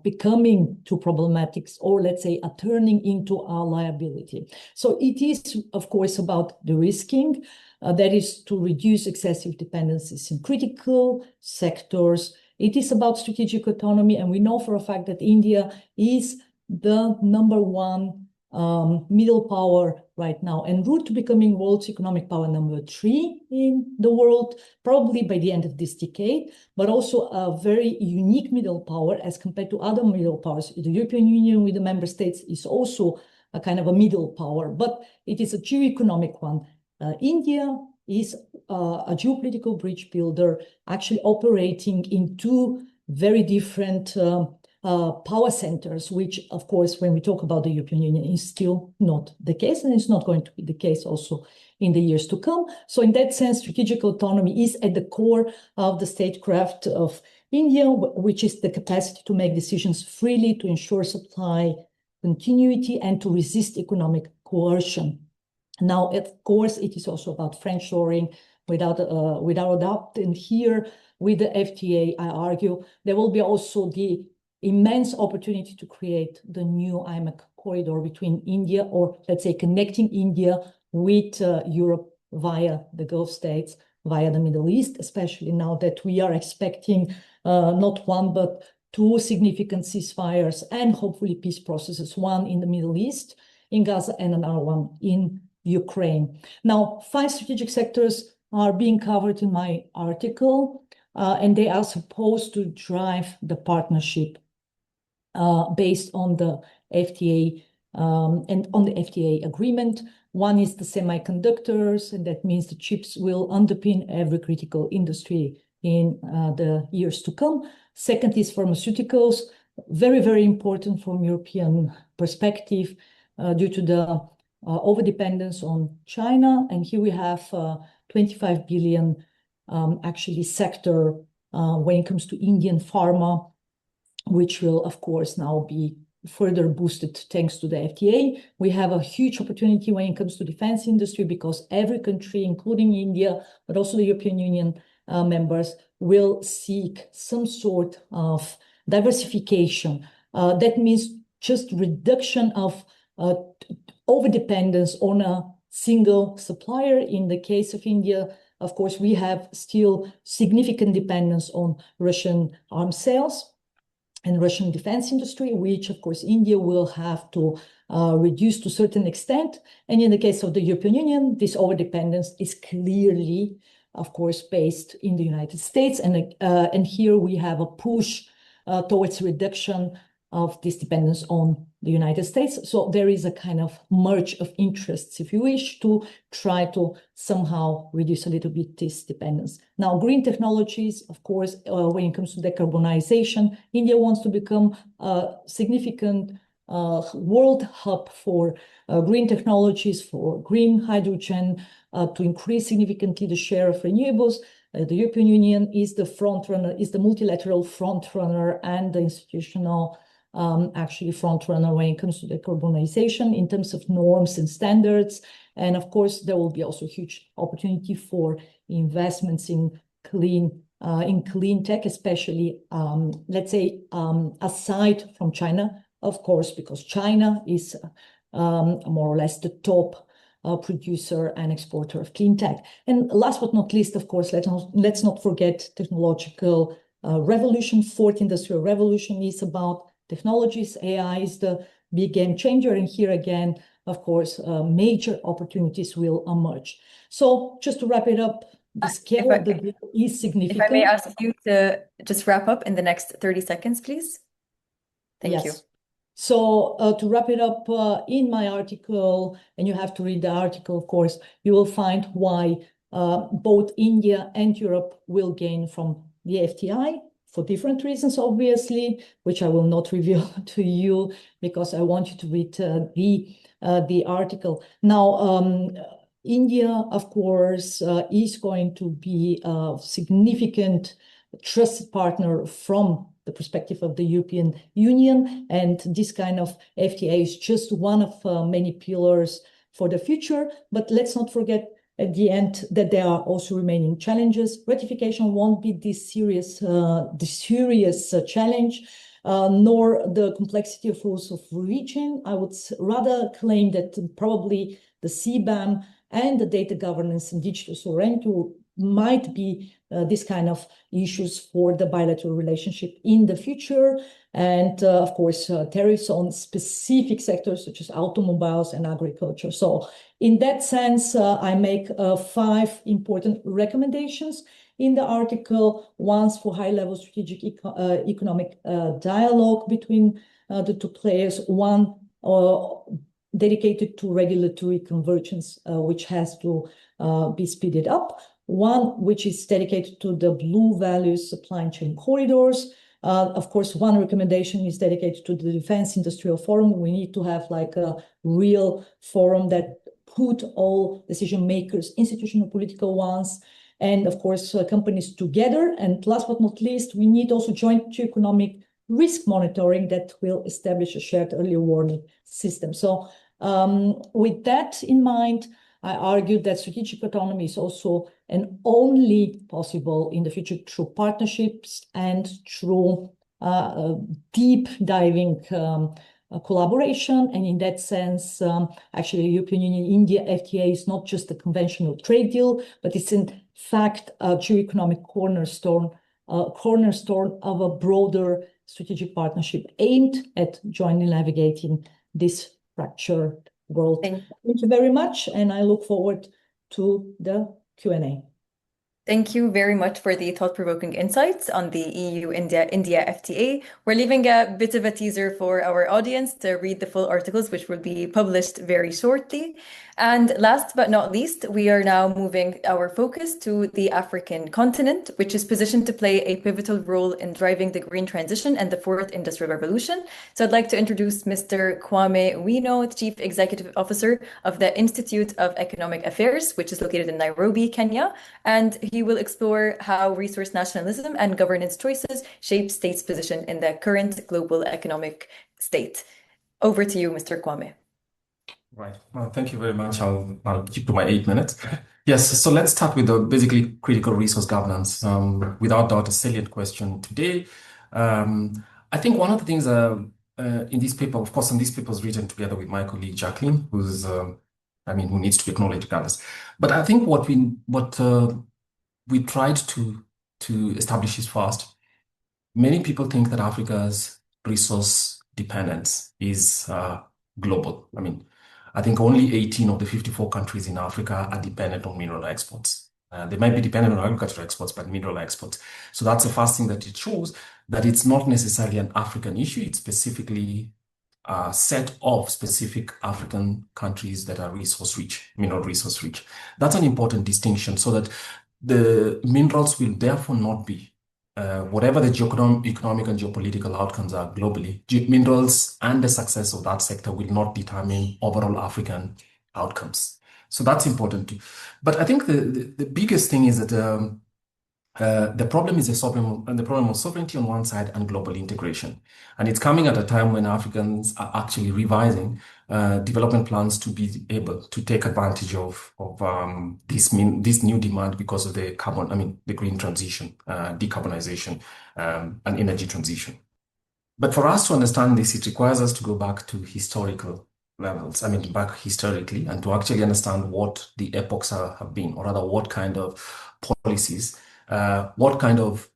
becoming too problematic, or let's say are turning into a liability. So it is, of course, about de-risking, that is to reduce excessive dependencies in critical sectors. It is about strategic autonomy, and we know for a fact that India is the #1 middle power right now, en route to becoming world's economic power #3 in the world, probably by the end of this decade, but also a very unique middle power as compared to other middle powers. The European Union with the member states is also a kind of a middle power, but it is a geoeconomic one. India is a geopolitical bridge builder, actually operating in 2 very different power centers, which, of course, when we talk about the European Union, is still not the case, and it's not going to be the case also in the years to come. So in that sense, strategic autonomy is at the core of the statecraft of India, which is the capacity to make decisions freely, to ensure supply continuity, and to resist economic coercion. Now, of course, it is also about friendshoring, without a doubt. And here, with the FTA, I argue, there will be also the immense opportunity to create the new IMEC corridor between India, or let's say connecting India with Europe via the Gulf states, via the Middle East, especially now that we are expecting not 1, but 2 significant ceasefires and hopefully peace processes, one in the Middle East, in Gaza, and another one in Ukraine. Now, 5 strategic sectors are being covered in my article, and they are supposed to drive the partnership based on the FTA and on the FTA agreement. One is the semiconductors, and that means the chips will underpin every critical industry in the years to come. Second is pharmaceuticals, very, very important from European perspective due to the overdependence on China. And here we have 25 billion actually sector when it comes to Indian pharma, which will, of course, now be further boosted thanks to the FTA. We have a huge opportunity when it comes to defense industry, because every country, including India, but also the European Union members, will seek some sort of diversification. That means just reduction of overdependence on a single supplier. In the case of India, of course, we have still significant dependence on Russian arms sales and Russian defense industry, which, of course, India will have to reduce to a certain extent. And in the case of the European Union, this overdependence is clearly, of course, based in the United States. And here we have a push towards reduction of this dependence on the United States. So there is a kind of merge of interests, if you wish, to try to somehow reduce a little bit this dependence. Now, green technologies, of course, when it comes to decarbonization, India wants to become a significant world hub for green technologies, for green hydrogen, to increase significantly the share of renewables. The European Union is the front runner, is the multilateral front runner, and the institutional actually front runner when it comes to decarbonization in terms of norms and standards. And of course, there will be also huge opportunity for investments in clean tech, especially, let's say, aside from China, of course, because China is more or less the top producer and exporter of clean tech. And last but not least, of course, let's not forget technological revolution. Fourth industrial revolution is about technologies. AI is the big game changer. And here again, of course, major opportunities will emerge. So just to wrap it up, the scale of the deal is significant. If I may ask you to just wrap up in the next 30 seconds, please. Thank you. So to wrap it up, in my article, and you have to read the article, of course, you will find why both India and Europe will gain from the FTI for different reasons, obviously, which I will not reveal to you because I want you to read the article. Now, India, of course, is going to be a significant trusted partner from the perspective of the European Union, and this kind of FTA is just one of many pillars for the future. But let's not forget at the end that there are also remaining challenges. Ratification won't be this serious challenge, nor the complexity of rules of origin. I would rather claim that probably the CBAM and the data governance and digital sovereignty might be this kind of issues for the bilateral relationship in the future. And of course, tariffs on specific sectors such as automobiles and agriculture. So in that sense, I make 5 important recommendations in the article. One for high-level strategic economic dialogue between the two players. One dedicated to regulatory convergence, which has to be speeded up. One which is dedicated to the blue values supply chain corridors. Of course, one recommendation is dedicated to the Defense Industrial Forum. We need to have like a real forum that put all decision makers, institutional, political ones, and of course, companies together. And last but not least, we need also joint geoeconomic risk monitoring that will establish a shared early warning system. So with that in mind, I argue that strategic autonomy is also and only possible in the future through partnerships and through deep diving collaboration. And in that sense, actually, the European Union-India FTA is not just a conventional trade deal, but it's in fact a geoeconomic cornerstone of a broader strategic partnership aimed at jointly navigating this fractured world. Thank you very much, and I look forward to the Q&A. Thank you very much for the thought-provoking insights on the EU-India FTA. We're leaving a bit of a teaser for our audience to read the full articles, which will be published very shortly. And last but not least, we are now moving our focus to the African continent, which is positioned to play a pivotal role in driving the green transition and the fourth industrial revolution. So I'd like to introduce Mr. Kwame Wino, Chief Executive Officer of the Institute of Economic Affairs, which is located in Nairobi, Kenya. And he will explore how resource nationalism and governance choices shape states' position in the current global economic state. Over to you, Mr. Kwame. Right. Well, thank you very much. I'll keep to my 8 minutes. Yes. So let's start with the basically critical resource governance. Without doubt, a salient question today. I think one of the things in this paper, of course, and this paper was written together with my colleague Jacqueline, who's, who needs to be acknowledged regardless. But I think what we tried to establish is first. Many people think that Africa's resource dependence is global. I think only 18 of the 54 countries in Africa are dependent on mineral exports. They might be dependent on agricultural exports, but mineral exports. So that's the first thing that it shows, that it's not necessarily an African issue. It's specifically a set of specific African countries that are mineral resource rich. That's an important distinction, so that the minerals will therefore not be, whatever the economic and geopolitical outcomes are globally, minerals and the success of that sector will not determine overall African outcomes. So that's important too. But I think the biggest thing is that the problem is the problem of sovereignty on one side and global integration. And it's coming at a time when Africans are actually revising development plans to be able to take advantage of this new demand because of the the green transition, decarbonization, and energy transition. But for us to understand this, it requires us to go back to historical levels, back historically, and to actually understand what the epochs have been, or rather, what kind of policies, what kind of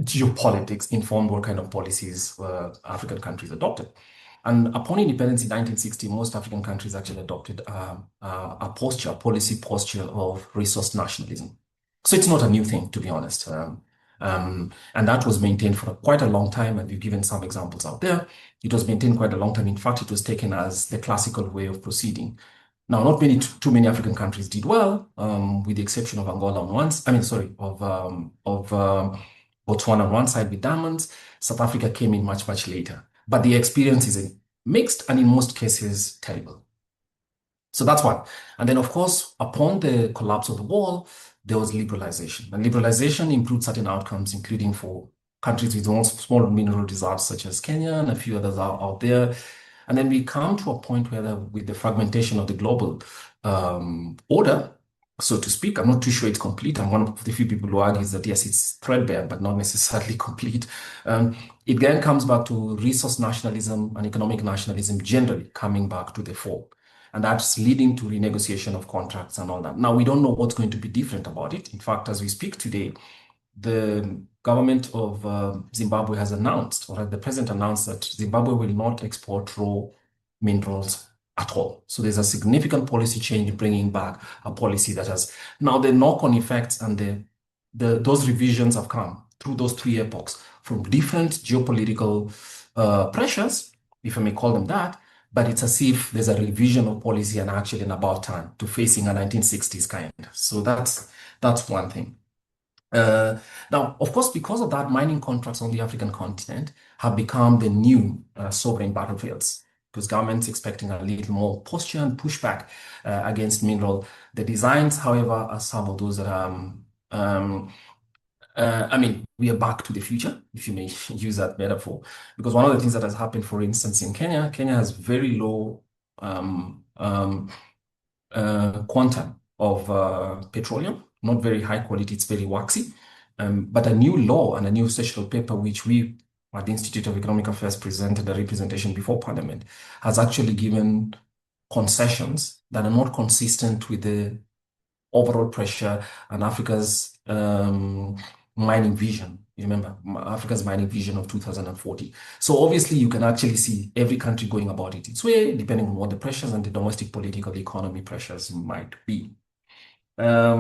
geopolitics informed what kind of policies African countries adopted. And upon independence in 1960, most African countries actually adopted a policy posture of resource nationalism. So it's not a new thing, to be honest. And that was maintained for quite a long time, and we've given some examples out there. It was maintained quite a long time. In fact, it was taken as the classical way of proceeding. Now, not too many African countries did well, with the exception of Angola on one, Botswana on one side with diamonds. South Africa came in much, much later. But the experience is mixed and in most cases terrible. So that's one. And then, of course, upon the collapse of the wall, there was liberalization. And liberalization improved certain outcomes, including for countries with small mineral reserves such as Kenya and a few others out there. And then we come to a point where, with the fragmentation of the global order, so to speak, I'm not too sure it's complete. I'm one of the few people who argues that, yes, it's threadbare, but not necessarily complete. It then comes back to resource nationalism and economic nationalism generally coming back to the fore. And that's leading to renegotiation of contracts and all that. Now, we don't know what's going to be different about it. In fact, as we speak today, the government of Zimbabwe has announced, or the president announced, that Zimbabwe will not export raw minerals at all. So there's a significant policy change bringing back a policy that has now the knock-on effects, and those revisions have come through those three epochs from different geopolitical pressures, if I may call them that. But it's as if there's a revision of policy and actually an about time to facing a 1960s kind. So that's one thing. Now, of course, because of that, mining contracts on the African continent have become the new sovereign battlefields, because governments expecting a little more posture and pushback against mineral. The designs, however, are some of those that we are back to the future, if you may use that metaphor, because one of the things that has happened, for instance, in Kenya has very low quantum of petroleum, not very high quality, it's very waxy. But a new law and a new sessional paper, which we at the Institute of Economic Affairs presented a representation before Parliament, has actually given concessions that are not consistent with the overall pressure and Africa's mining vision. You remember Africa's mining vision of 2040. So obviously you can actually see every country going about it its way, depending on what the pressures and the domestic political economy pressures might be. They are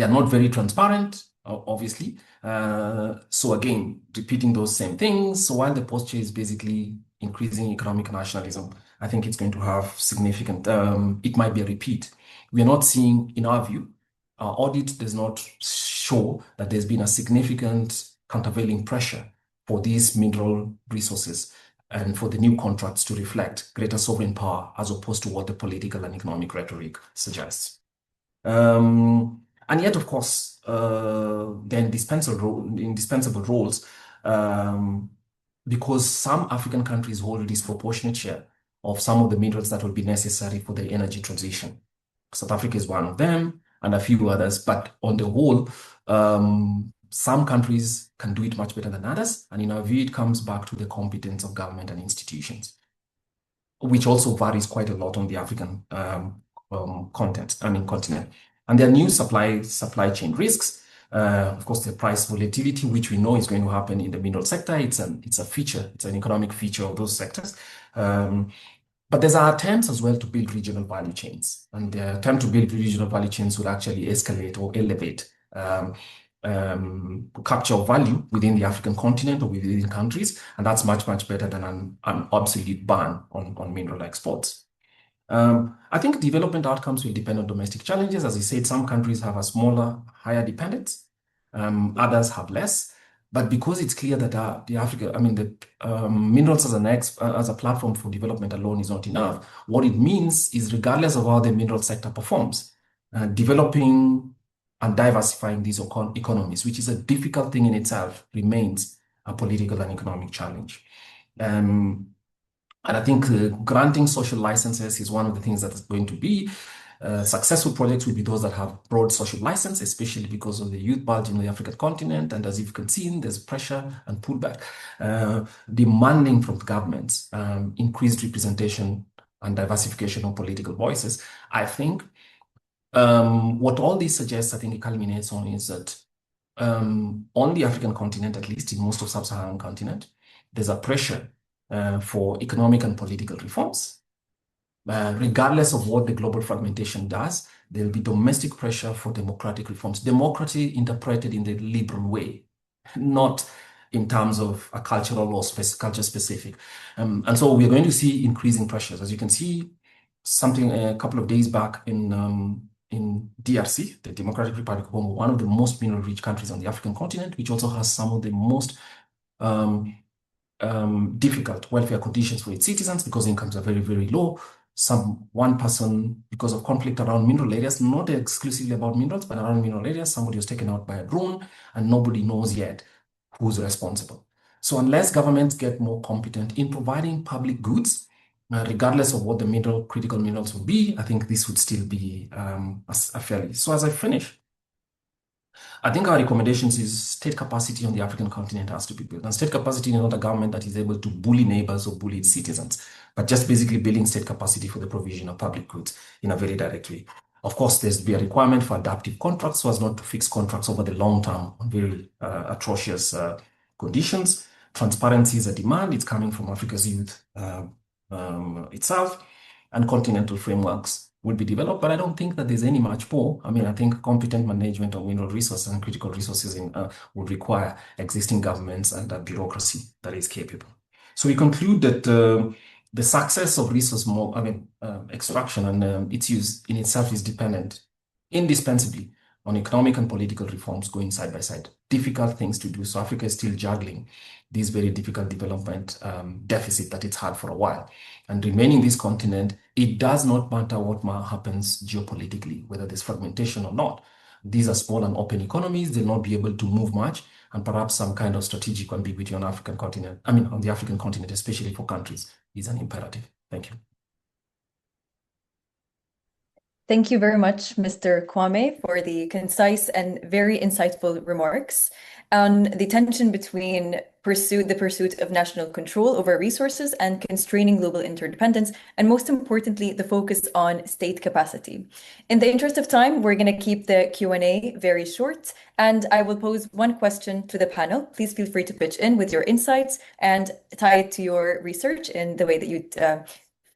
not very transparent, obviously. So again, repeating those same things. So while the posture is basically increasing economic nationalism, I think it's going to have significant, it might be a repeat. We are not seeing, in our view, our audit does not show that there's been a significant countervailing pressure for these mineral resources and for the new contracts to reflect greater sovereign power as opposed to what the political and economic rhetoric suggests. And yet, of course, the indispensable roles, because some African countries hold a disproportionate share of some of the minerals that will be necessary for the energy transition. South Africa is one of them, and a few others, but on the whole, some countries can do it much better than others, and in our view, it comes back to the competence of government and institutions, which also varies quite a lot on the African continent. And there are new supply chain risks. Of course, the price volatility, which we know is going to happen in the mineral sector. It's a feature, it's an economic feature of those sectors. But there's our attempts as well to build regional value chains. And the attempt to build regional value chains would actually escalate or elevate capture of value within the African continent or within countries. And that's much, much better than an absolute ban on mineral exports. I think development outcomes will depend on domestic challenges. As I said, some countries have a smaller, higher dependence. Others have less. But because it's clear that the minerals as a platform for development alone is not enough, what it means is, regardless of how the mineral sector performs, developing and diversifying these economies, which is a difficult thing in itself, remains a political and economic challenge. And I think granting social licenses is one of the things that is going to be Successful projects will be those that have broad social license, especially because of the youth bulge in the African continent. And as you've seen, there's pressure and pullback, demanding from governments increased representation and diversification of political voices. I think what all this suggests, I think it culminates on is that on the African continent, at least in most of sub-Saharan continent, there's a pressure for economic and political reforms. Regardless of what the global fragmentation does, there will be domestic pressure for democratic reforms. Democracy interpreted in the liberal way, not in terms of a cultural or culture specific. And so we're going to see increasing pressures. As you can see, something a couple of days back in DRC, the Democratic Republic of Congo, one of the most mineral-rich countries on the African continent, which also has some of the most difficult welfare conditions for its citizens because incomes are very, very low. One person, because of conflict around mineral areas, not exclusively about minerals, but around mineral areas, somebody was taken out by a drone and nobody knows yet who's responsible. So unless governments get more competent in providing public goods, regardless of what the critical minerals will be, I think this would still be a fairly. So as I finish, I think our recommendations is state capacity on the African continent has to be built. And state capacity is not a government that is able to bully neighbors or bully its citizens, but just basically building state capacity for the provision of public goods in a very direct way. Of course, there's be a requirement for adaptive contracts so as not to fix contracts over the long term on very atrocious conditions. Transparency is a demand. It's coming from Africa's youth itself, and continental frameworks will be developed, but I don't think that there's any much more. I mean, I think competent management of mineral resources and critical resources would require existing governments and a bureaucracy that is capable. So we conclude that the success of resource extraction and its use in itself is dependent indispensably on economic and political reforms going side by side. Difficult things to do. So Africa is still juggling this very difficult development deficit that it's had for a while. And remaining this continent, it does not matter what happens geopolitically, whether there's fragmentation or not. These are small and open economies. They'll not be able to move much, and perhaps some kind of strategic ambiguity on African continent, on the African continent, especially for countries, is an imperative. Thank you. Thank you very much, Mr. Kwame, for the concise and very insightful remarks on the tension between the pursuit of national control over resources and constraining global interdependence, and most importantly, the focus on state capacity. In the interest of time, we're going to keep the Q&A very short, and I will pose one question to the panel. Please feel free to pitch in with your insights and tie it to your research in the way that you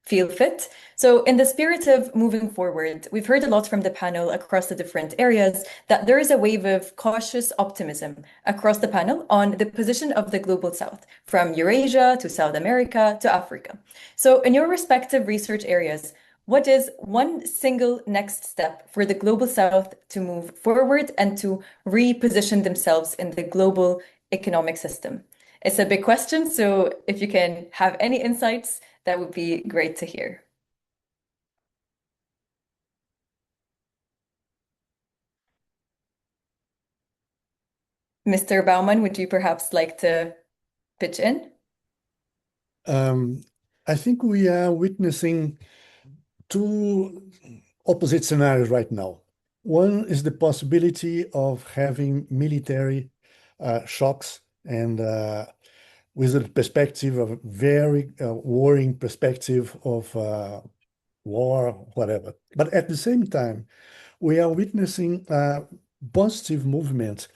feel fit. So in the spirit of moving forward, we've heard a lot from the panel across the different areas that there is a wave of cautious optimism across the panel on the position of the Global South, from Eurasia to South America to Africa. So in your respective research areas, what is one single next step for the Global South to move forward and to reposition themselves in the global economic system? It's a big question, so if you can have any insights, that would be great to hear. Mr. Baumann, would you perhaps like to pitch in? I think we are witnessing two opposite scenarios right now. One is the possibility of having military shocks and with a perspective of very worrying perspective of war, whatever. But at the same time, we are witnessing positive movement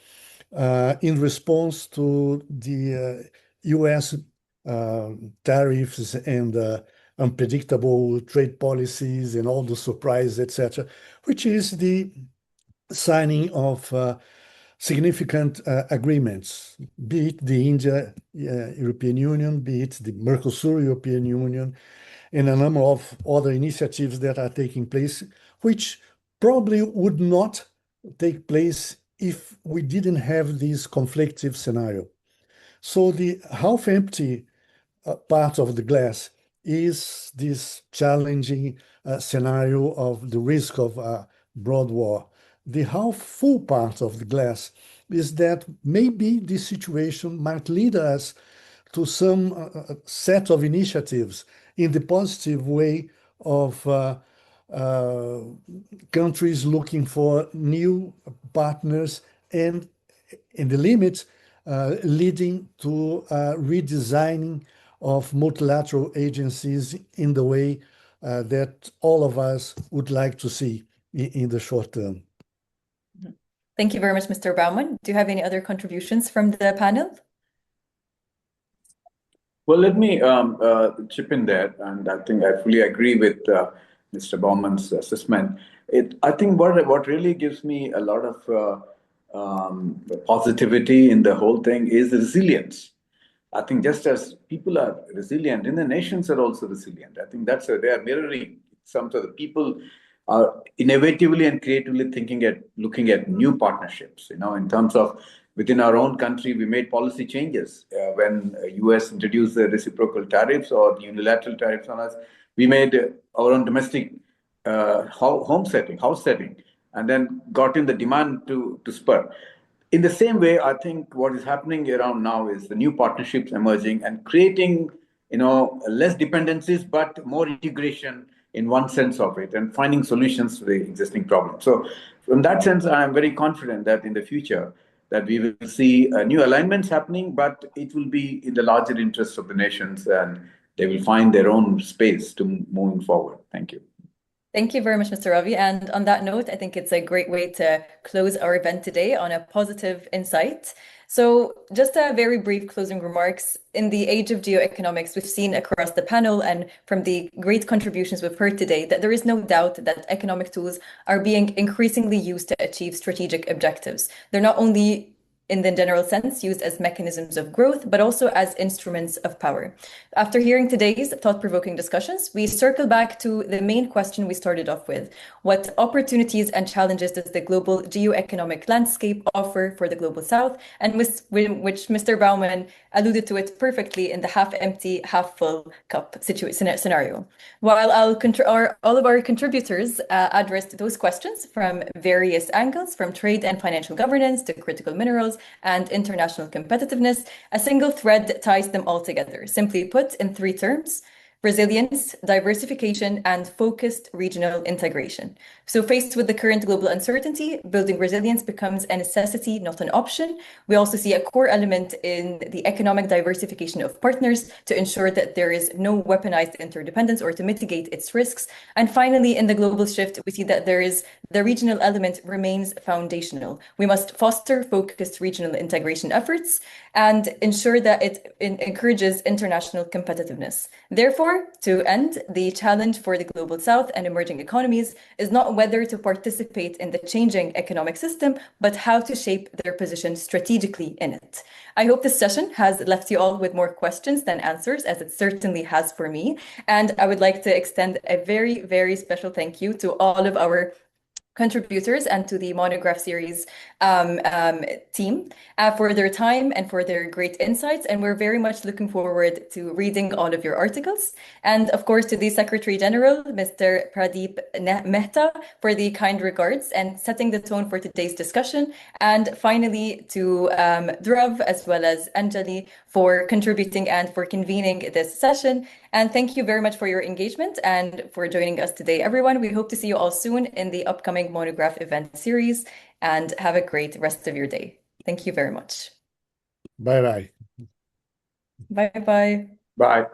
in response to the US tariffs and unpredictable trade policies and all the surprises, etc., which is the signing of significant agreements, be it the India European Union, be it the Mercosur European Union, and a number of other initiatives that are taking place, which probably would not take place if we didn't have this conflictive scenario. So the half empty part of the glass is this challenging scenario of the risk of broad war. The half full part of the glass is that maybe this situation might lead us to some set of initiatives in the positive way of uh, countries looking for new partners and in the limits leading to redesigning of multilateral agencies in the way that all of us would like to see in the short term. Thank you very much, Mr. Baumann. Do you have any other contributions from the panel? Well, let me chip in there, and I think I fully agree with Mr. Baumann's assessment. I think what really gives me a lot of positivity in the whole thing is resilience. I think just as people are resilient, and the nations are also resilient. I think that's they are mirroring some of the people are innovatively and creatively looking at new partnerships. In terms of within our own country, we made policy changes when U.S. introduced the reciprocal tariffs or the unilateral tariffs on us. We made our own domestic house setting, and then got in the demand to spur. In the same way, I think what is happening around now is the new partnerships emerging and creating, less dependencies, but more integration in one sense of it and finding solutions to the existing problems. So from that sense, I am very confident that in the future that we will see new alignments happening, but it will be in the larger interests of the nations and they will find their own space to moving forward. Thank you. Thank you very much, Mr. Ravi. And on that note, I think it's a great way to close our event today on a positive insight. So just a very brief closing remarks. In the age of geoeconomics, we've seen across the panel and from the great contributions we've heard today that there is no doubt that economic tools are being increasingly used to achieve strategic objectives. They're not only in the general sense, used as mechanisms of growth, but also as instruments of power. After hearing today's thought-provoking discussions, we circle back to the main question we started off with. What opportunities and challenges does the global geoeconomic landscape offer for the Global South? And which Mr. Baumann alluded to it perfectly in the half-empty, half-full cup scenario. While all of our contributors addressed those questions from various angles, from trade and financial governance to critical minerals, and international competitiveness, a single thread ties them all together. Simply put, in three terms: resilience, diversification, and focused regional integration. So faced with the current global uncertainty, building resilience becomes a necessity, not an option. We also see a core element in the economic diversification of partners to ensure that there is no weaponized interdependence or to mitigate its risks. And finally, in the global shift, we see that the regional element remains foundational. We must foster focused regional integration efforts and ensure that it encourages international competitiveness. Therefore, to end, the challenge for the Global South and emerging economies is not whether to participate in the changing economic system, but how to shape their position strategically in it. I hope this session has left you all with more questions than answers, as it certainly has for me. And I would like to extend a very, very special thank you to all of our contributors and to the Monograph Series team for their time and for their great insights. And we're very much looking forward to reading all of your articles. And of course, to the Secretary General, Mr. Pradeep Mehta, for the kind regards and setting the tone for today's discussion. And finally, to Dhruv as well as Anjali for contributing and for convening this session. And thank you very much for your engagement and for joining us today, everyone. We hope to see you all soon in the upcoming Monograph event series, and have a great rest of your day. Thank you very much. Bye-bye. Bye-bye. Bye.